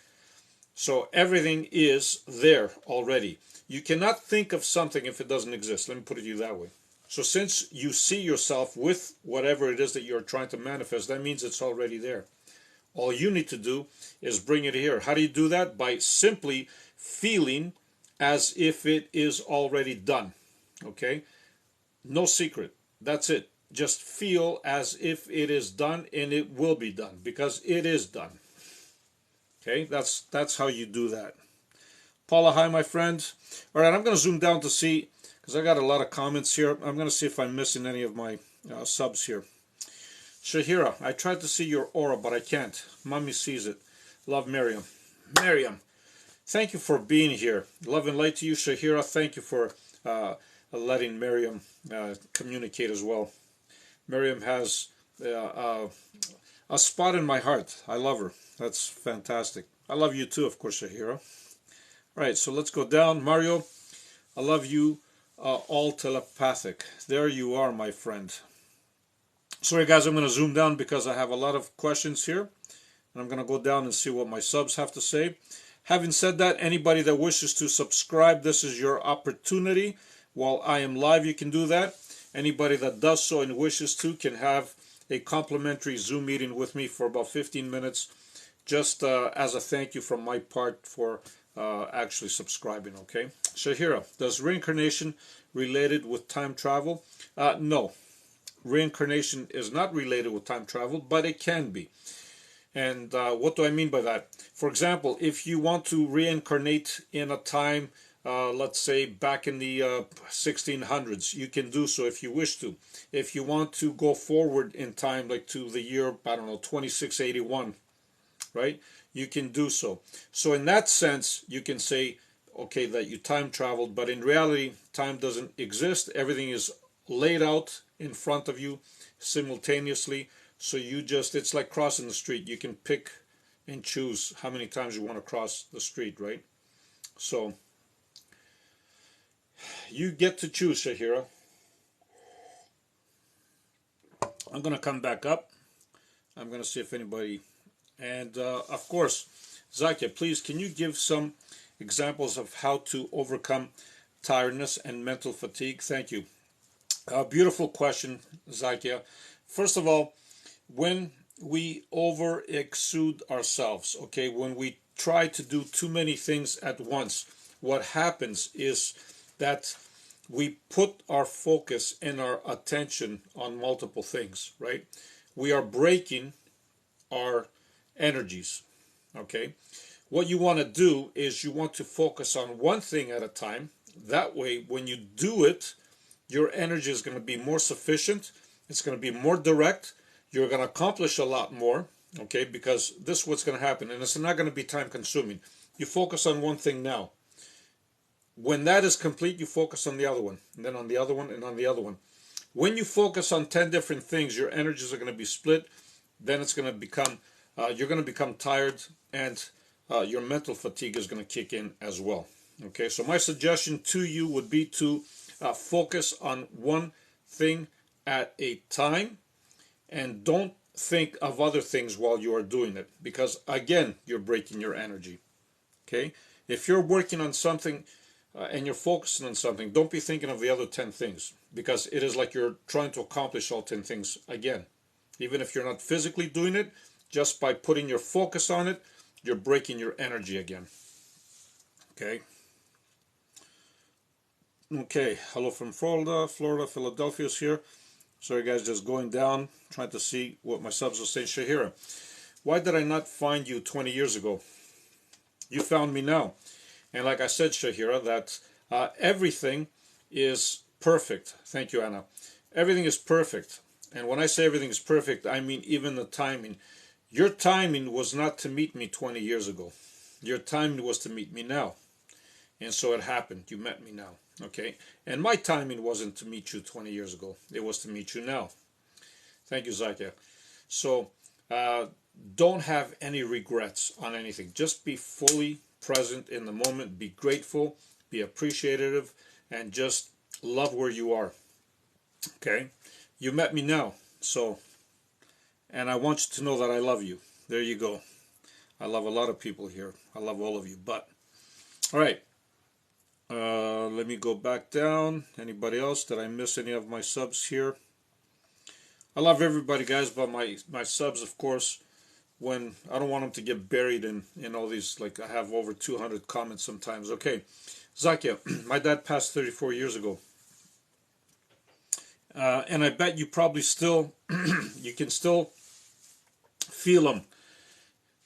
So everything is there already. You cannot think of something if it doesn't exist. Let me put it to you that way. So since you see yourself with whatever it is that you're trying to manifest, that means it's already there. All you need to do is bring it here. How do you do that? By simply feeling as if it is already done. Okay? No secret. That's it. Just feel as if it is done, and it will be done because it is done. Okay? That's how you do that. Paula, hi, my friend. All right, I'm going to zoom down to see, because I got a lot of comments here. I'm going to see if I'm missing any of my subs here. Shahira, I tried to see your aura, but I can't. Mommy sees it. Love, Miriam. Miriam, thank you for being here. Love and light to you, Shahira. Thank you for letting Miriam communicate as well. Miriam has a spot in my heart. I love her. That's fantastic. I love you too, of course, Shahira. All right, so let's go down. Mario, I love you, all telepathic. There you are, my friend. Sorry, guys, I'm going to zoom down because I have a lot of questions here. And I'm going to go down and see what my subs have to say. Having said that, anybody that wishes to subscribe, this is your opportunity. While I am live, you can do that. Anybody that does so and wishes to can have a complimentary Zoom meeting with me for about 15 minutes, just as a thank you from my part for actually subscribing, okay? Shahira, does reincarnation related with time travel? No. Reincarnation is not related with time travel, but it can be. And what do I mean by that? For example, if you want to reincarnate in a time, let's say back in the 1600s, you can do so if you wish to. If you want to go forward in time, like to the year, I don't know, 2681, right? You can do so. So in that sense, you can say, okay, that you time traveled, but in reality, time doesn't exist. Everything is laid out in front of you simultaneously. So you just, it's like crossing the street. You can pick and choose how many times you want to cross the street, right? So you get to choose, Shahira. I'm going to come back up. I'm going to see if anybody, and of course, Zakia, please, can you give some examples of how to overcome tiredness and mental fatigue? Thank you. Beautiful question, Zakia. First of all, when we over exude ourselves, okay, when we try to do too many things at once, what happens is that we put our focus and our attention on multiple things, right? We are breaking our energies, okay? What you want to do is you want to focus on one thing at a time. That way, when you do it, your energy is going to be more sufficient. It's going to be more direct. You're going to accomplish a lot more, okay? Because this is what's going to happen, and it's not going to be time consuming. You focus on one thing now. When that is complete, you focus on the other one, and then on the other one, and on the other one. When you focus on 10 different things, your energies are going to be split. Then it's going to become, you're going to become tired, and your mental fatigue is going to kick in as well. Okay, so my suggestion to you would be to focus on one thing at a time, and don't think of other things while you are doing it, because again, you're breaking your energy. Okay, if you're working on something and you're focusing on something, don't be thinking of the other 10 things, because it is like you're trying to accomplish all 10 things again. Even if you're not physically doing it, just by putting your focus on it, you're breaking your energy again. Okay. Okay, hello from Florida. Philadelphia's here. Sorry guys, just going down, trying to see what my subs are saying. Shahira, why did I not find you 20 years ago? You found me now. And like I said, Shahira, that everything is perfect. Thank you, Anna. Everything is perfect. And when I say everything is perfect, I mean even the timing. Your timing was not to meet me 20 years ago. Your timing was to meet me now. And so it happened. You met me now. Okay. And my timing wasn't to meet you 20 years ago. It was to meet you now. Thank you, Zakia. So don't have any regrets on anything. Just be fully present in the moment. Be grateful. Be appreciative. And just love where you are. Okay. You met me now. So, and I want you to know that I love you. There you go. I love a lot of people here. I love all of you. But, all right. Let me go back down. Anybody else? Did I miss any of my subs here? I love everybody, guys, but my subs, of course, when I don't want them to get buried in all these, like I have over 200 comments sometimes. Okay, Zakia, my dad passed 34 years ago. And I bet you probably still, you can still feel him,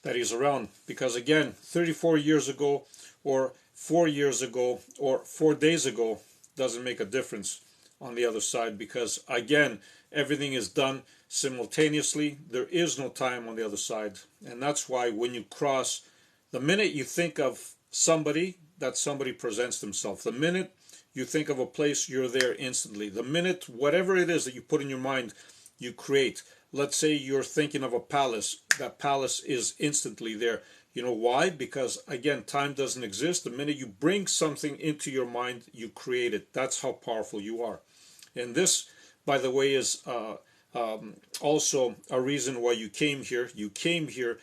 that he's around. Because again, 34 years ago, or 4 years ago, or 4 days ago, doesn't make a difference on the other side. Because again, everything is done simultaneously. There is no time on the other side. And that's why when you cross, the minute you think of somebody, that somebody presents themselves. The minute you think of a place, you're there instantly. The minute, whatever it is that you put in your mind, you create. Let's say you're thinking of a palace. That palace is instantly there. You know why? Because, again, time doesn't exist. The minute you bring something into your mind, you create it. That's how powerful you are. And this, by the way, is also a reason why you came here. You came here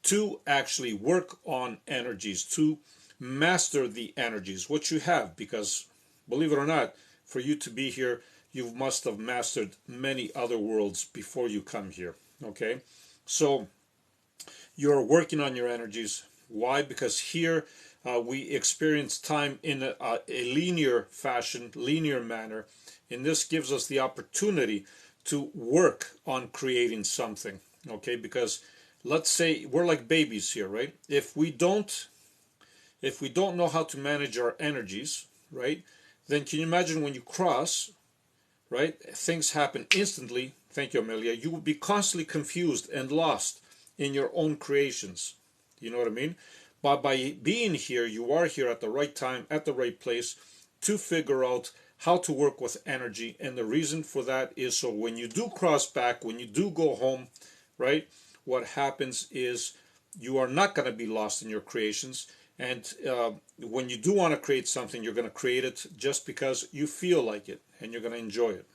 to actually work on energies, to master the energies, which you have, because believe it or not, for you to be here, you must have mastered many other worlds before you come here. Okay, so you're working on your energies. Why? Because here we experience time in a linear fashion, linear manner, and this gives us the opportunity to work on creating something. Okay, because let's say we're like babies here, right? If we don't know how to manage our energies, right, then can you imagine when you cross, right, things happen instantly. Thank you, Amelia. You will be constantly confused and lost in your own creations. You know what I mean? But by being here, you are here at the right time, at the right place, to figure out how to work with energy. And the reason for that is so when you do cross back, when you do go home, right, what happens is you are not going to be lost in your creations. And when you do want to create something, you're going to create it just because you feel like it and you're going to enjoy it.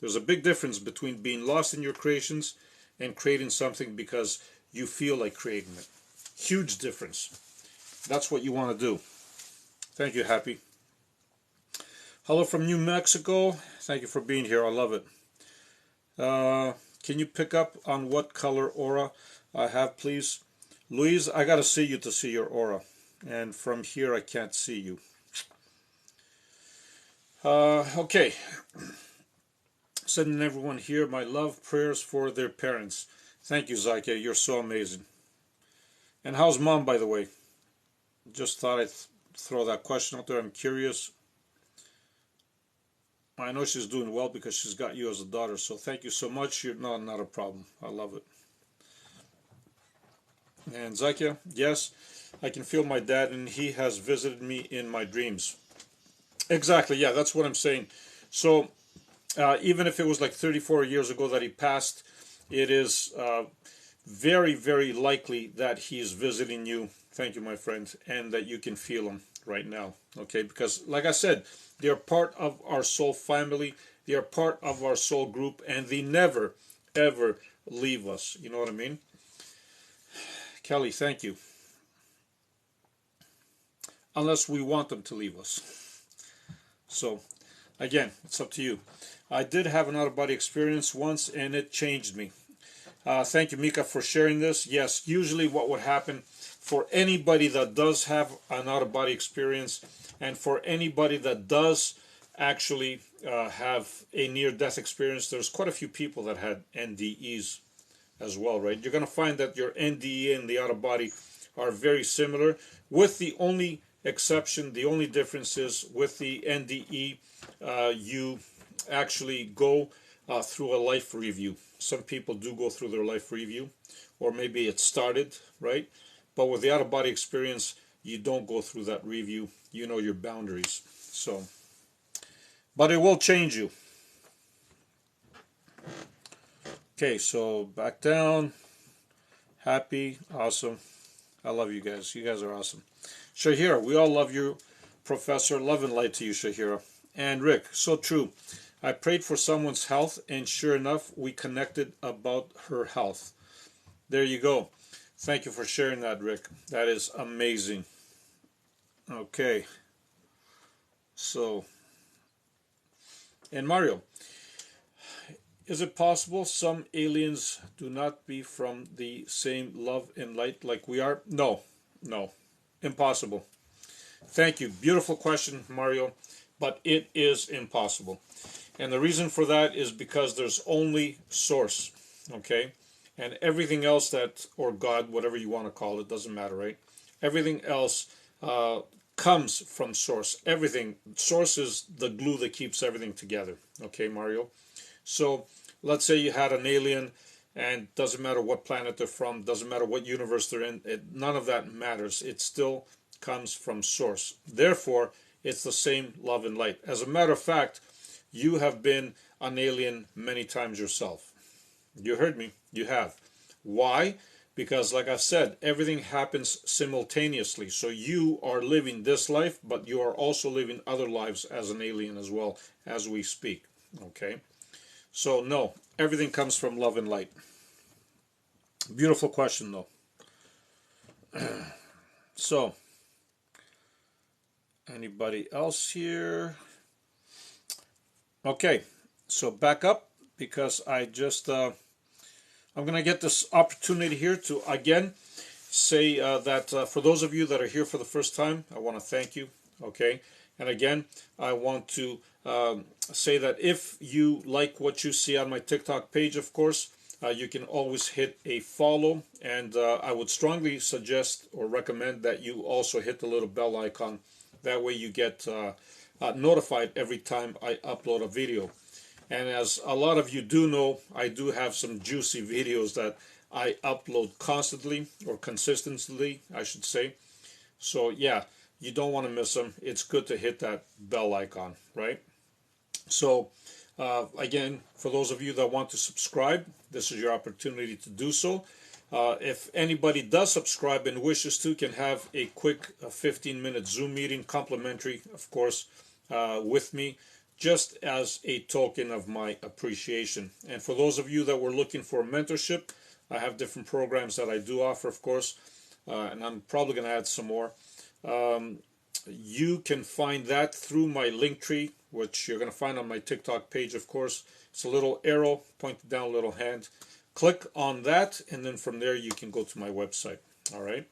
There's a big difference between being lost in your creations and creating something because you feel like creating it. Huge difference. That's what you want to do. Thank you, Happy. Hello from New Mexico. Thank you for being here. I love it. Can you pick up on what color aura I have, please? Louise, I got to see you to see your aura. And from here, I can't see you. Okay. Sending everyone here my love, prayers for their parents. Thank you, Zakia. You're so amazing. And how's mom, by the way? Just thought I'd throw that question out there. I'm curious. I know she's doing well because she's got you as a daughter. So thank you so much. You're not a problem. I love it. And Zakia, yes, I can feel my dad, and he has visited me in my dreams. Exactly. Yeah, that's what I'm saying. So even if it was like 34 years ago that he passed, it is very, very likely that he is visiting you. Thank you, my friend, and that you can feel him right now. Okay, because like I said, they are part of our soul family. They are part of our soul group, and they never, ever leave us. You know what I mean? Kelly, thank you. Unless we want them to leave us. So, again, it's up to you. I did have an out-of-body experience once, and it changed me. Thank you, Mika, for sharing this. Yes, usually what would happen for anybody that does have an out-of-body experience, and for anybody that does actually have a near-death experience, there's quite a few people that had NDEs as well, right? You're going to find that your NDE and the out-of-body are very similar, with the only exception, the only difference is with the NDE, you actually go through a life review. Some people do go through their life review, or maybe it started, right? But with the out-of-body experience, you don't go through that review. You know your boundaries. So, but it will change you. Okay, so back down. Happy, awesome. I love you guys. You guys are awesome. Shahira, we all love you, Professor. Love and light to you, Shahira. And Rick, so true. I prayed for someone's health, and sure enough, we connected about her health. There you go. Thank you for sharing that, Rick. That is amazing. Okay. So, and Mario, is it possible some aliens do not be from the same love and light like we are? No, no. Impossible. Thank you. Beautiful question, Mario. But it is impossible. And the reason for that is because there's only source. Okay? And everything else that, or God, whatever you want to call it, doesn't matter, right? Everything else comes from source. Everything. Source is the glue that keeps everything together. Okay, Mario? So let's say you had an alien, and doesn't matter what planet they're from, doesn't matter what universe they're in, none of that matters. It still comes from source. Therefore, it's the same love and light. As a matter of fact, you have been an alien many times yourself. You heard me. You have. Why? Because, like I said, everything happens simultaneously. So you are living this life, but you are also living other lives as an alien as well as we speak. Okay? So, no, everything comes from love and light. Beautiful question, though. So, anybody else here? Okay, so back up because I'm going to get this opportunity here to again say that for those of you that are here for the first time, I want to thank you. Okay, and again, I want to say that if you like what you see on my TikTok page, of course, you can always hit a follow, and I would strongly suggest or recommend that you also hit the little bell icon. That way you get notified every time I upload a video. And as a lot of you do know, I do have some juicy videos that I upload constantly, or consistently, I should say. So yeah, you don't want to miss them. It's good to hit that bell icon, right? So again, for those of you that want to subscribe, this is your opportunity to do so. If anybody does subscribe and wishes to, can have a quick 15-minute Zoom meeting, complimentary, of course, with me, just as a token of my appreciation. And for those of you that were looking for mentorship, I have different programs that I do offer, of course, and I'm probably going to add some more. You can find that through my link tree, which you're going to find on my TikTok page, of course. It's a little arrow pointed down, a little hand. Click on that, and then from there you can go to my website. All right.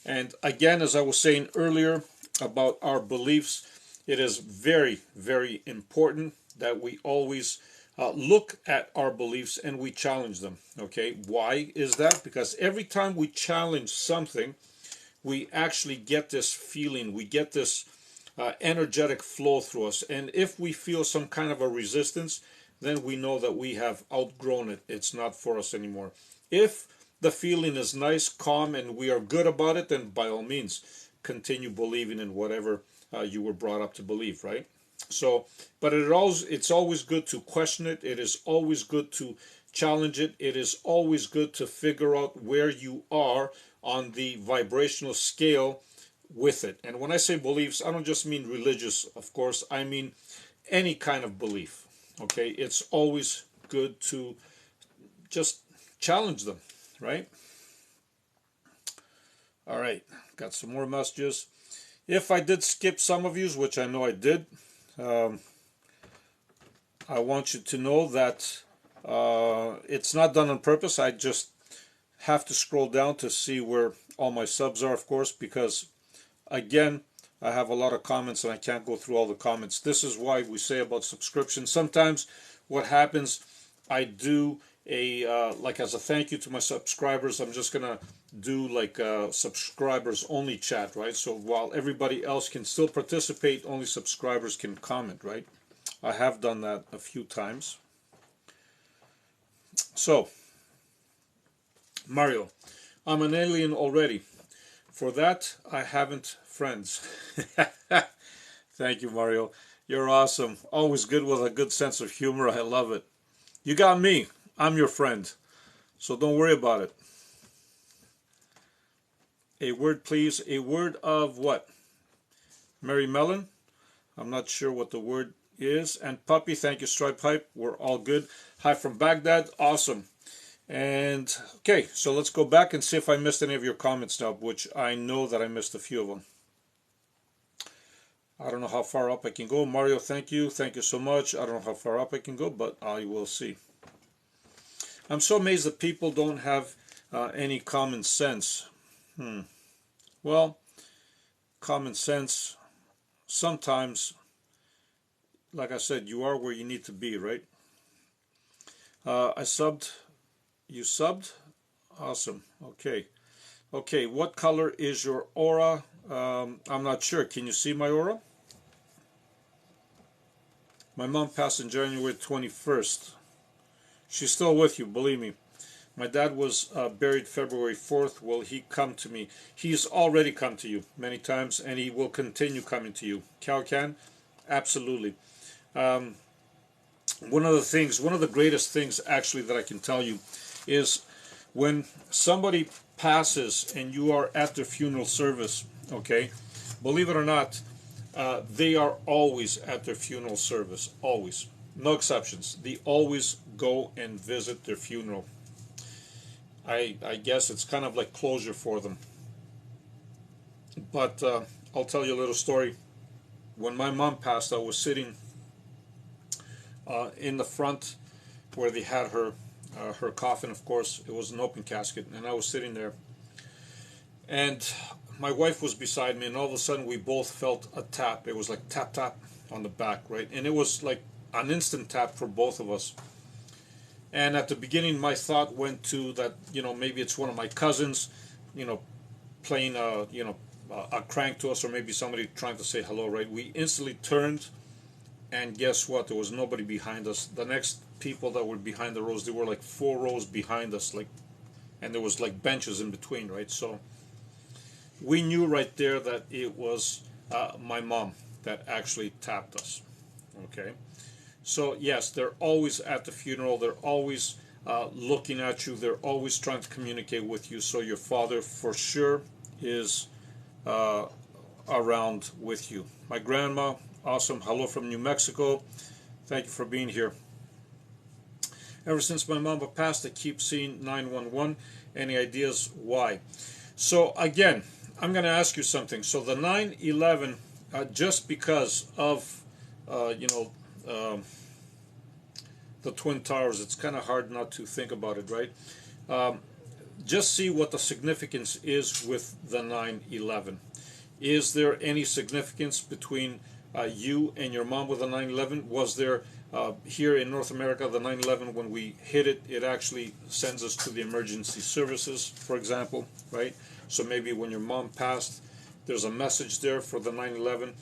And again, as I was saying earlier about our beliefs, it is very, very important that we always look at our beliefs and we challenge them. Okay. Why is that? Because every time we challenge something, we actually get this feeling, we get this energetic flow through us. And if we feel some kind of a resistance, then we know that we have outgrown it. It's not for us anymore. If the feeling is nice, calm, and we are good about it, then by all means, continue believing in whatever you were brought up to believe, right? So, but it's always good to question it. It is always good to challenge it. It is always good to figure out where you are on the vibrational scale with it. And when I say beliefs, I don't just mean religious, of course. I mean any kind of belief. Okay, it's always good to just challenge them, right? All right, got some more messages. If I did skip some of yous, which I know I did, I want you to know that it's not done on purpose. I just have to scroll down to see where all my subs are, of course, because again, I have a lot of comments and I can't go through all the comments. This is why we say about subscription. Sometimes what happens, I do like as a thank you to my subscribers, I'm just going to do like a subscribers only chat, right? So while everybody else can still participate, only subscribers can comment, right? I have done that a few times. So, Mario, I'm an alien already. For that, I haven't friends. Thank you, Mario. You're awesome. Always good with a good sense of humor. I love it. You got me. I'm your friend. So don't worry about it. A word, please. A word of what? Mary Mellon? I'm not sure what the word is. And Puppy, thank you, Stripe Pipe. We're all good. Hi from Baghdad. Awesome. And okay, so let's go back and see if I missed any of your comments now, which I know that I missed a few of them. I don't know how far up I can go. Mario, thank you. Thank you so much. I don't know how far up I can go, but I will see. I'm so amazed that people don't have any common sense. Well, common sense, sometimes, like I said, you are where you need to be, right? I subbed. You subbed? Awesome. Okay. Okay, what color is your aura? I'm not sure. Can you see my aura? My mom passed on January 21st. She's still with you, believe me. My dad was buried February 4th. Will he come to me? He's already come to you many times, and he will continue coming to you. Cow can? Absolutely. One of the greatest things actually that I can tell you is when somebody passes and you are at their funeral service, okay, believe it or not, they are always at their funeral service, always. No exceptions. They always go and visit their funeral. I guess it's kind of like closure for them. But I'll tell you a little story. When my mom passed, I was sitting in the front where they had her coffin, of course. It was an open casket, and I was sitting there. And my wife was beside me, and all of a sudden we both felt a tap. It was like tap, tap on the back, right? And it was like an instant tap for both of us. And at the beginning, my thought went to that, maybe it's one of my cousins, playing a crank to us, or maybe somebody trying to say hello, right? We instantly turned, and guess what? There was nobody behind us. The next people that were behind the rows, they were like 4 rows behind us, and there was like benches in between, right? So we knew right there that it was my mom that actually tapped us, okay? So yes, they're always at the funeral. They're always looking at you. They're always trying to communicate with you. So your father, for sure, is around with you. My grandma, awesome. Hello from New Mexico. Thank you for being here. Ever since my mama passed, I keep seeing 911. Any ideas why? So again, I'm going to ask you something. So the 911, just because of the Twin Towers, it's kind of hard not to think about it, right? Just see what the significance is with the 911. Is there any significance between you and your mom with the 911? Was there here in North America, the 911, when we hit it, it actually sends us to the emergency services, for example, right? So maybe when your mom passed, there's a message there for the 911.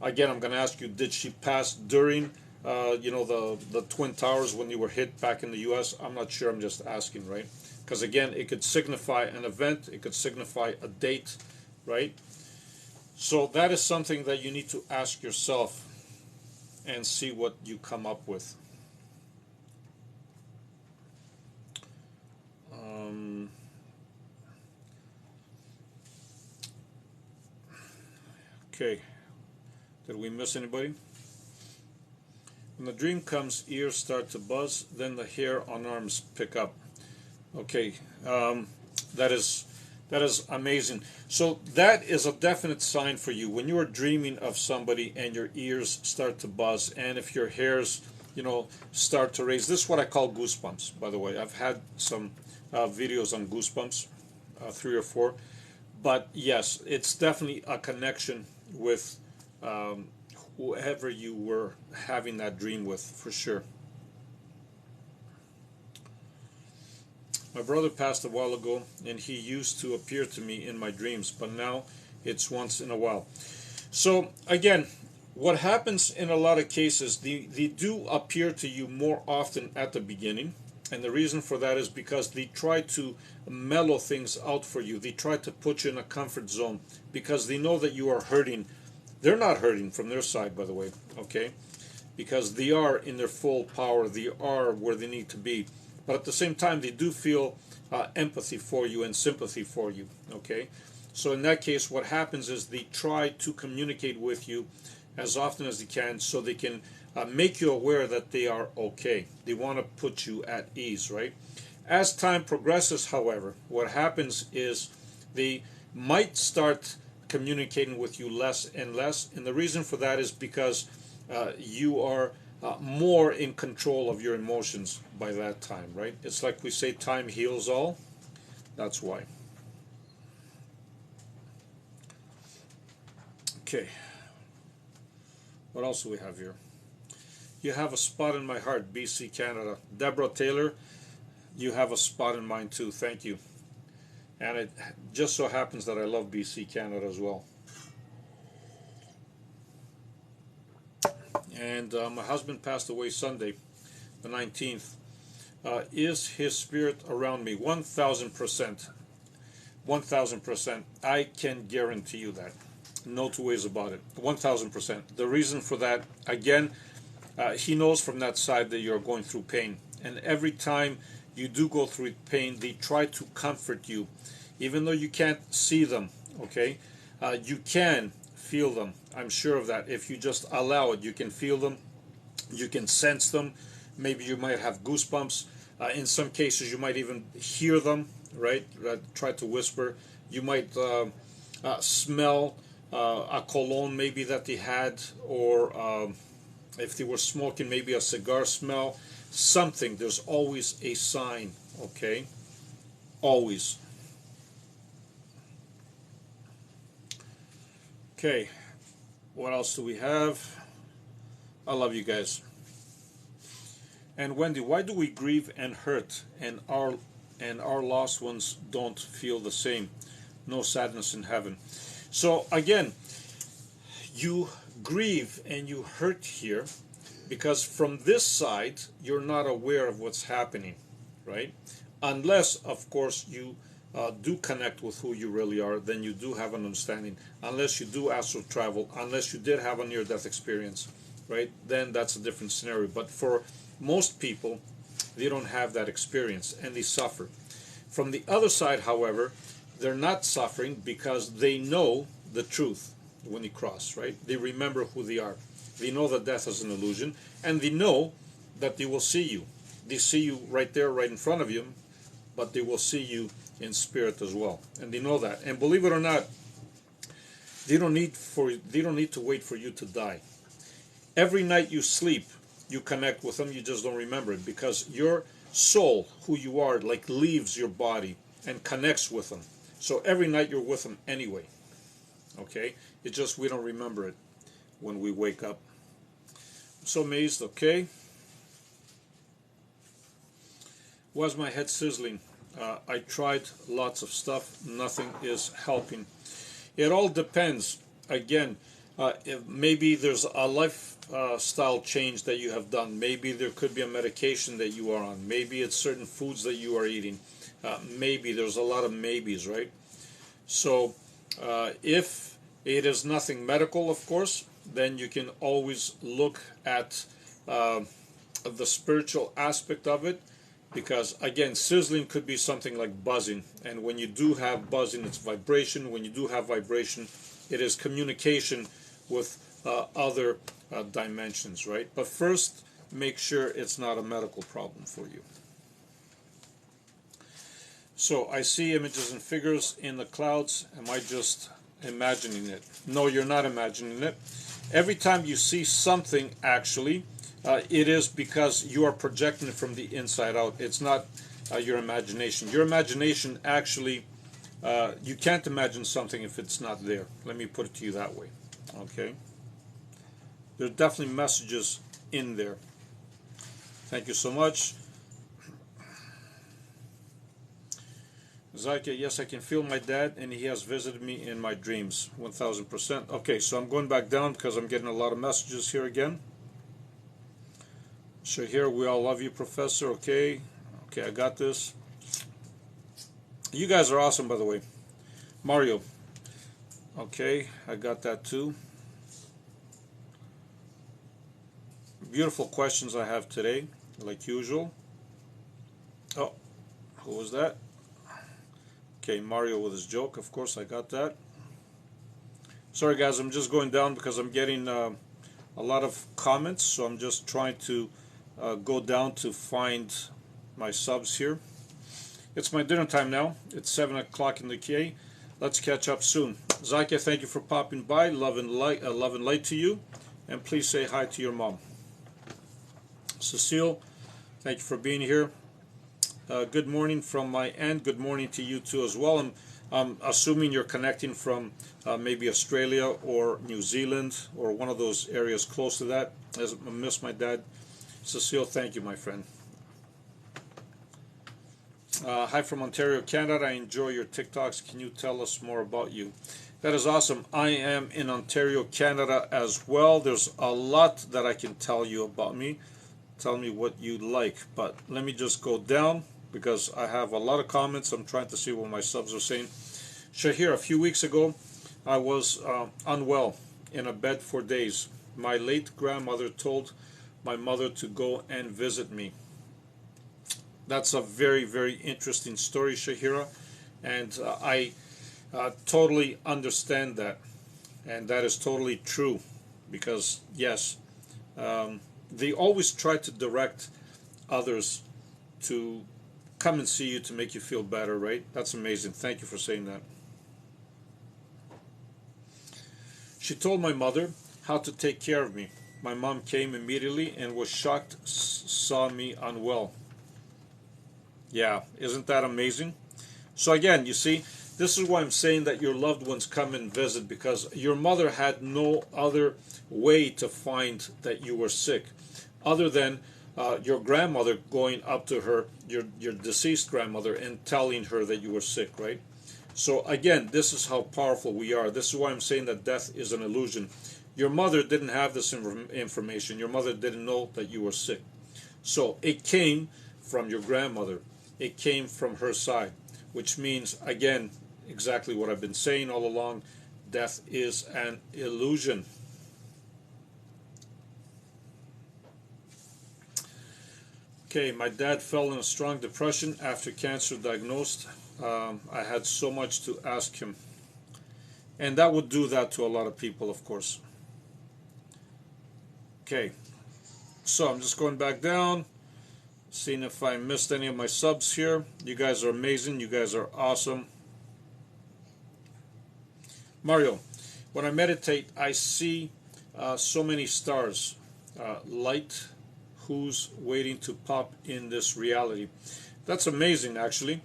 Again, I'm going to ask you, did she pass during the Twin Towers when you were hit back in the U.S.? I'm not sure. I'm just asking, right? Because again, it could signify an event. It could signify a date, right? So that is something that you need to ask yourself and see what you come up with. Okay. Did we miss anybody? When the dream comes, ears start to buzz, then the hair on arms pick up. Okay, that is amazing. So that is a definite sign for you when you are dreaming of somebody and your ears start to buzz, and if your hairs, start to raise. This is what I call goosebumps, by the way. I've had some videos on goosebumps, 3 or 4, but yes, it's definitely a connection with whoever you were having that dream with, for sure. My brother passed a while ago, and he used to appear to me in my dreams, but now it's once in a while. So again, what happens in a lot of cases, they do appear to you more often at the beginning, And the reason for that is because they try to mellow things out for you. They try to put you in a comfort zone because they know that you are hurting. They're not hurting from their side, by the way, okay? Because they are in their full power. They are where they need to be. But at the same time, they do feel empathy for you and sympathy for you, okay? So in that case, what happens is they try to communicate with you as often as they can so they can make you aware that they are okay. They want to put you at ease, right? As time progresses, however, what happens is they might start communicating with you less and less, and the reason for that is because you are more in control of your emotions by that time, right? It's like we say, time heals all. That's why. Okay. What else do we have here? You have a spot in my heart, BC, Canada. Deborah Taylor, you have a spot in mine too. Thank you. And it just so happens that I love BC, Canada as well. And my husband passed away Sunday, the 19th. Is his spirit around me? 1,000%. 1,000%. I can guarantee you that. No two ways about it. 1,000%. The reason for that, again, he knows from that side that you're going through pain. And every time you do go through pain, they try to comfort you. Even though you can't see them, okay? You can feel them. I'm sure of that. If you just allow it, you can feel them. You can sense them. Maybe you might have goosebumps. In some cases, you might even hear them, right? Try to whisper. You might smell a cologne maybe that they had, or if they were smoking, maybe a cigar smell. Something. There's always a sign, okay? Always. Okay. What else do we have? I love you guys. And Wendy, why do we grieve and hurt, and our lost ones don't feel the same? No sadness in heaven. So again, you grieve and you hurt here because from this side you're not aware of what's happening, right? Unless, of course, you do connect with who you really are, then you do have an understanding. Unless you do astral travel, unless you did have a near-death experience, right? Then that's a different scenario. But for most people, they don't have that experience and they suffer. From the other side, however, they're not suffering because they know the truth when they cross, right? They remember who they are. They know that death is an illusion, and they know that they will see you. They see you right there, right in front of you, but they will see you in spirit as well, and they know that. And believe it or not, they don't need to wait for you to die. Every night you sleep, you connect with them. You just don't remember it because your soul, who you are, like leaves your body and connects with them. So every night you're with them anyway. Okay, it's just we don't remember it when we wake up. I'm so amazed. Okay, was my head sizzling? I tried lots of stuff. Nothing is helping. It all depends. Again, maybe there's a lifestyle change that you have done. Maybe there could be a medication that you are on. Maybe it's certain foods that you are eating. Maybe there's a lot of maybes, right? So if it is nothing medical, of course, then you can always look at the spiritual aspect of it, because again, sizzling could be something like buzzing, and when you do have buzzing, it's vibration. When you do have vibration, it is communication with other dimensions, right? But first, make sure it's not a medical problem for you. So I see images and figures in the clouds. Am I just imagining it? No, you're not imagining it. Every time you see something, actually, it is because you are projecting it from the inside out. It's not your imagination. Your imagination, actually, you can't imagine something if it's not there. Let me put it to you that way. Okay? There are definitely messages in there. Thank you so much. Zakia, yes, I can feel my dad, and he has visited me in my dreams. 1,000%. Okay, so I'm going back down because I'm getting a lot of messages here again. So here, we all love you, Professor. Okay. Okay, I got this. You guys are awesome, by the way. Mario. Okay, I got that too. Beautiful questions I have today, like usual. Oh, who was that? Okay, Mario with his joke. Of course, I got that. Sorry, guys, I'm just going down because I'm getting a lot of comments, so I'm just trying to go down to find my subs here. It's my dinner time now. It's 7 o'clock in the K. Let's catch up soon. Zakia, thank you for popping by. Love and light to you. And please say hi to your mom. Cecile, thank you for being here. Good morning from my end. Good morning to you too as well. I'm assuming you're connecting from maybe Australia or New Zealand or one of those areas close to that. I miss my dad. Cecile, thank you, my friend. Hi from Ontario, Canada. I enjoy your TikToks. Can you tell us more about you? That is awesome. I am in Ontario, Canada as well. There's a lot that I can tell you about me. Tell me what you like. But let me just go down because I have a lot of comments. I'm trying to see what my subs are saying. Shahir, a few weeks ago, I was unwell in a bed for days. My late grandmother told my mother to go and visit me. That's a very, very interesting story, Shahira, and I totally understand that, and that is totally true, because yes, they always try to direct others to come and see you to make you feel better, right? That's amazing. Thank you for saying that. She told my mother how to take care of me. My mom came immediately and was shocked, saw me unwell. Yeah, isn't that amazing? So again, you see, this is why I'm saying that your loved ones come and visit, because your mother had no other way to find that you were sick other than your grandmother going up to her, your deceased grandmother, and telling her that you were sick, right? So again, this is how powerful we are. This is why I'm saying that death is an illusion. Your mother didn't have this information. Your mother didn't know that you were sick. So it came from your grandmother. It came from her side, which means, again, exactly what I've been saying all along, death is an illusion. Okay, my dad fell in a strong depression after cancer diagnosed. I had so much to ask him. And that would do that to a lot of people, of course. Okay, so I'm just going back down, seeing if I missed any of my subs here. You guys are amazing. You guys are awesome. Mario, when I meditate, I see so many stars, light, who's waiting to pop in this reality. That's amazing, actually.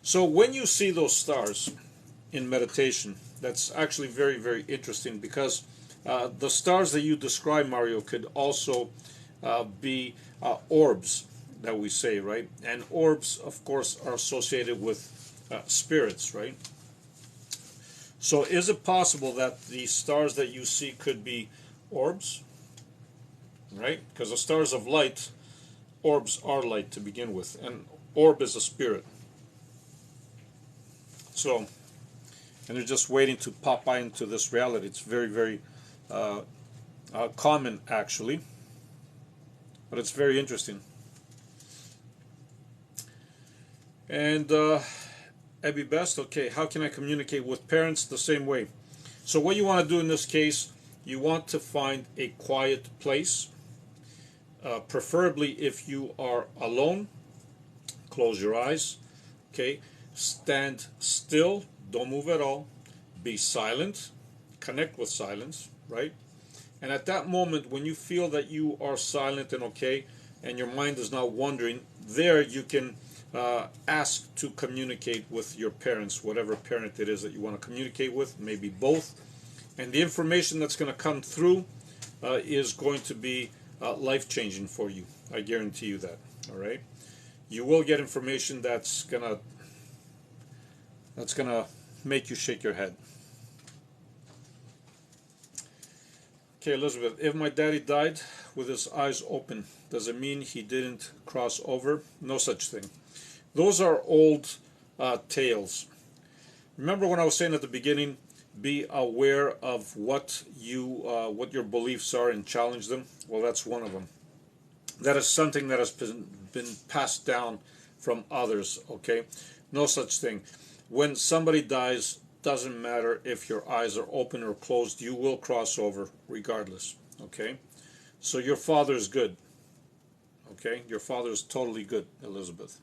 So when you see those stars in meditation, that's actually very, very interesting, because the stars that you describe, Mario, could also be orbs that we say, right? And orbs, of course, are associated with spirits, right? So is it possible that the stars that you see could be orbs, right? Because the stars of light, orbs are light to begin with, and orb is a spirit. So, and they're just waiting to pop into this reality. It's very, very common, actually, but it's very interesting. And Abby Best, okay, how can I communicate with parents the same way? So what you want to do in this case, you want to find a quiet place, preferably if you are alone. Close your eyes, okay? Stand still, don't move at all. Be silent, connect with silence, right? And at that moment, when you feel that you are silent and okay, and your mind is not wandering, there you can ask to communicate with your parents, whatever parent it is that you want to communicate with, maybe both. And the information that's going to come through is going to be life-changing for you. I guarantee you that. All right. You will get information that's gonna make you shake your head. Okay, Elizabeth. If my daddy died, with his eyes open, does it mean he didn't cross over? No such thing. Those are old tales. Remember when I was saying at the beginning, be aware of what your beliefs are and challenge them? Well, that's one of them. That is something that has been passed down from others, okay? No such thing. When somebody dies, doesn't matter if your eyes are open or closed, you will cross over regardless, okay? So your father is good, okay? Your father is totally good, Elizabeth.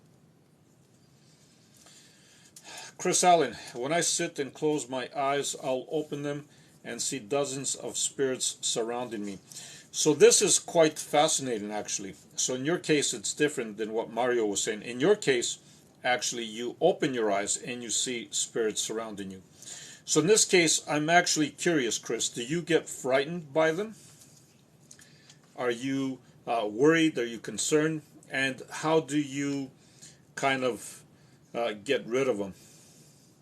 Chris Allen, when I sit and close my eyes, I'll open them and see dozens of spirits surrounding me. So this is quite fascinating, actually. So in your case, it's different than what Mario was saying. In your case, actually, you open your eyes and you see spirits surrounding you. So in this case, I'm actually curious, Chris, do you get frightened by them? Are you worried? Are you concerned? And how do you kind of get rid of them?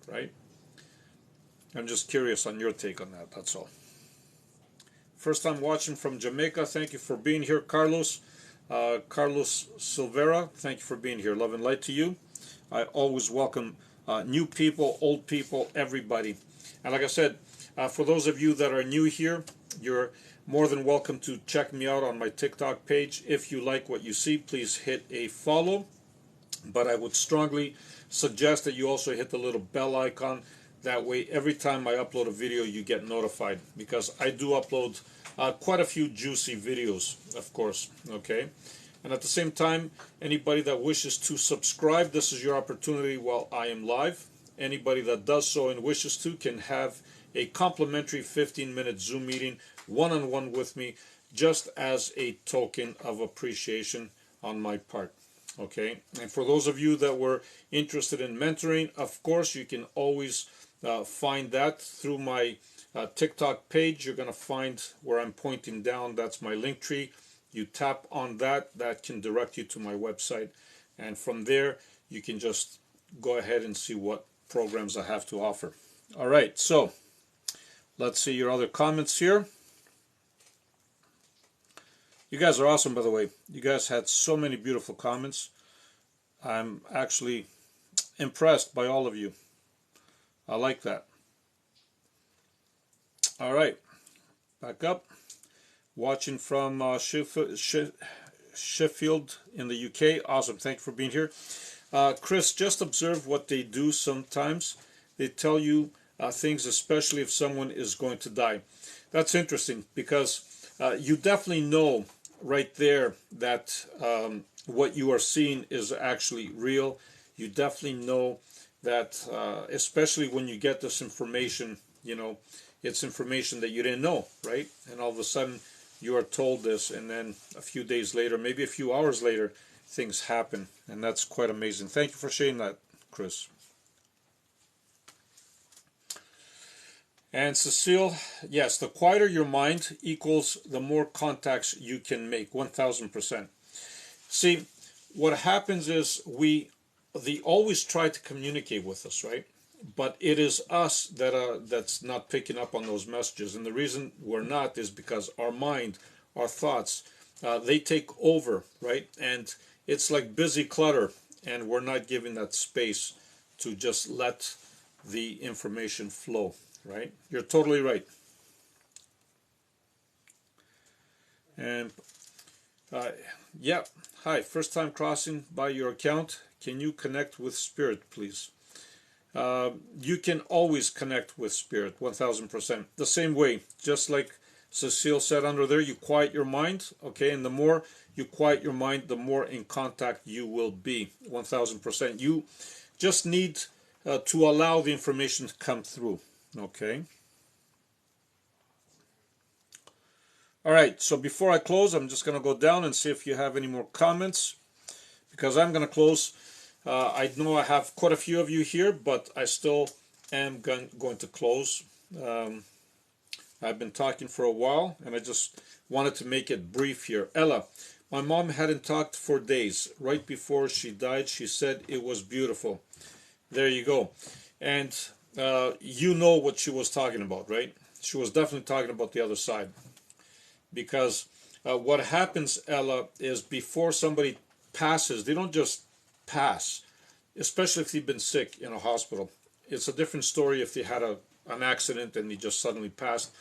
Right? I'm just curious on your take on that, that's all. First time watching from Jamaica, thank you for being here. Carlos Silvera, thank you for being here. Love and light to you. I always welcome new people, old people, everybody. And like I said, for those of you that are new here, you're more than welcome to check me out on my TikTok page. If you like what you see, please hit a follow. But I would strongly suggest that you also hit the little bell icon. That way, every time I upload a video, you get notified. Because I do upload quite a few juicy videos, of course. Okay? And at the same time, anybody that wishes to subscribe, this is your opportunity while I am live. Anybody that does so and wishes to can have a complimentary 15-minute Zoom meeting one-on-one with me, just as a token of appreciation on my part. Okay, and for those of you that were interested in mentoring, of course, you can always find that through my TikTok page. You're going to find where I'm pointing down. That's my link tree. You tap on that. That can direct you to my website. And from there, you can just go ahead and see what programs I have to offer. All right, so let's see your other comments here. You guys are awesome, by the way. You guys had so many beautiful comments. I'm actually impressed by all of you. I like that. All right, back up. Watching from Sheffield in the UK. Awesome, thank you for being here. Chris, just observe what they do sometimes. They tell you things, especially if someone is going to die. That's interesting because you definitely know right there that what you are seeing is actually real. You definitely know that, especially when you get this information, you know, it's information that you didn't know, right? And all of a sudden you are told this, and then a few days later, maybe a few hours later, things happen, and that's quite amazing. Thank you for sharing that, Chris. And Cecile, yes, the quieter your mind equals the more contacts you can make, 1000%. See, what happens is they always try to communicate with us, right? But it is us that's not picking up on those messages. And the reason we're not is because our mind, our thoughts, they take over, right? And it's like busy clutter, and we're not giving that space to just let the information flow. Right? You're totally right. And yeah, hi, first time crossing by your account. Can you connect with Spirit, please? You can always connect with Spirit, 1000%. The same way, just like Cecile said under there, you quiet your mind, okay? And the more you quiet your mind, the more in contact you will be, 1000%. You just need to allow the information to come through. Okay. All right, so before I close, I'm just going to go down and see if you have any more comments, because I'm going to close. I know I have quite a few of you here, but I still am going to close. I've been talking for a while, and I just wanted to make it brief here. Ella, my mom hadn't talked for days. Right before she died, she said it was beautiful. There you go. And you know what she was talking about, right? She was definitely talking about the other side. Because what happens, Ella, is before somebody passes, they don't just pass, especially if they've been sick in a hospital. It's a different story if they had an accident and they just suddenly passed.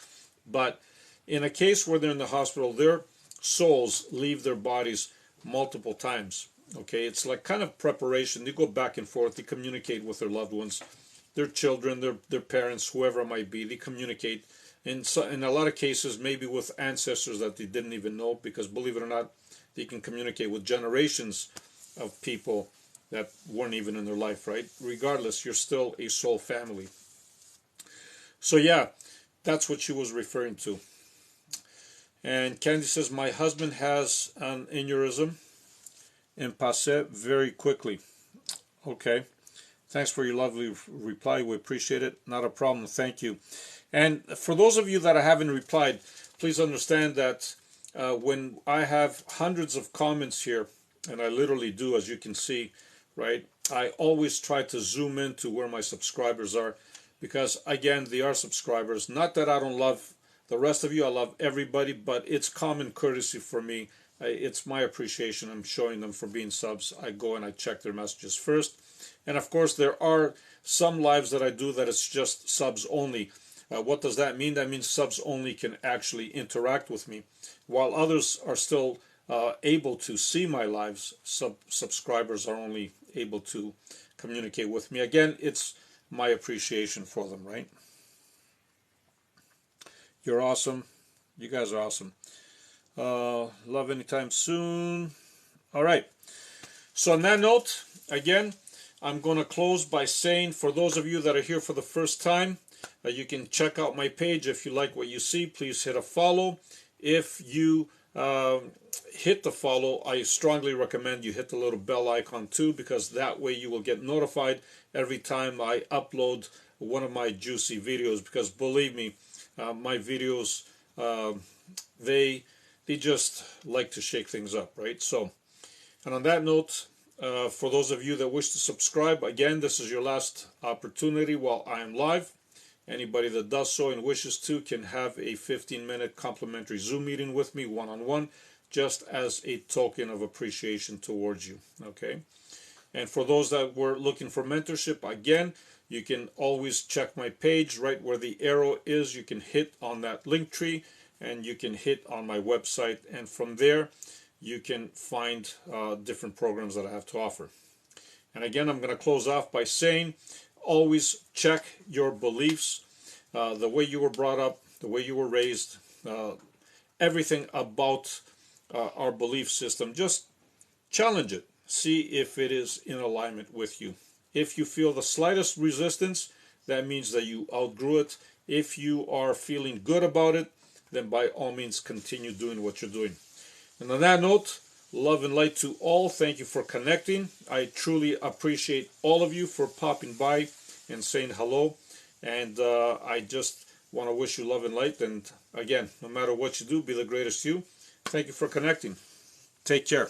But in a case where they're in the hospital, their souls leave their bodies multiple times. Okay, it's like kind of preparation. They go back and forth. They communicate with their loved ones, their children, their parents, whoever it might be. They communicate. In a lot of cases, maybe with ancestors that they didn't even know, because believe it or not, they can communicate with generations of people that weren't even in their life, right? Regardless, you're still a soul family. So yeah, that's what she was referring to. And Candy says, my husband has an aneurysm and passé very quickly. Okay. Thanks for your lovely reply. We appreciate it. Not a problem. Thank you. And for those of you that I haven't replied, please understand that when I have hundreds of comments here, and I literally do, as you can see, right, I always try to zoom into where my subscribers are, because again, they are subscribers. Not that I don't love the rest of you, I love everybody, but it's common courtesy for me. It's my appreciation I'm showing them for being subs. I go and I check their messages first. And of course, there are some lives that I do that it's just subs only. What does that mean? That means subs only can actually interact with me, while others are still able to see my lives. Subscribers are only able to communicate with me. Again, it's my appreciation for them, right? You're awesome. You guys are awesome. Love anytime soon. All right. So on that note, again, I'm going to close by saying, for those of you that are here for the first time, you can check out my page. If you like what you see, please hit a follow. If you hit the follow, I strongly recommend you hit the little bell icon too, because that way you will get notified every time I upload one of my juicy videos. Because believe me, my videos, they just like to shake things up, right? So, and on that note, for those of you that wish to subscribe, again, this is your last opportunity while I am live. Anybody that does so and wishes to can have a 15-minute complimentary Zoom meeting with me one-on-one, just as a token of appreciation towards you, okay? And for those that were looking for mentorship, again, you can always check my page right where the arrow is. You can hit on that link tree and you can hit on my website, and from there you can find different programs that I have to offer. And again, I'm going to close off by saying, always check your beliefs, the way you were brought up, the way you were raised, everything about our belief system. Just challenge it. See if it is in alignment with you. If you feel the slightest resistance, that means that you outgrew it. If you are feeling good about it, then by all means continue doing what you're doing. And on that note, love and light to all. Thank you for connecting. I truly appreciate all of you for popping by and saying hello. And I just want to wish you love and light. And again, no matter what you do, be the greatest you. Thank you for connecting. Take care.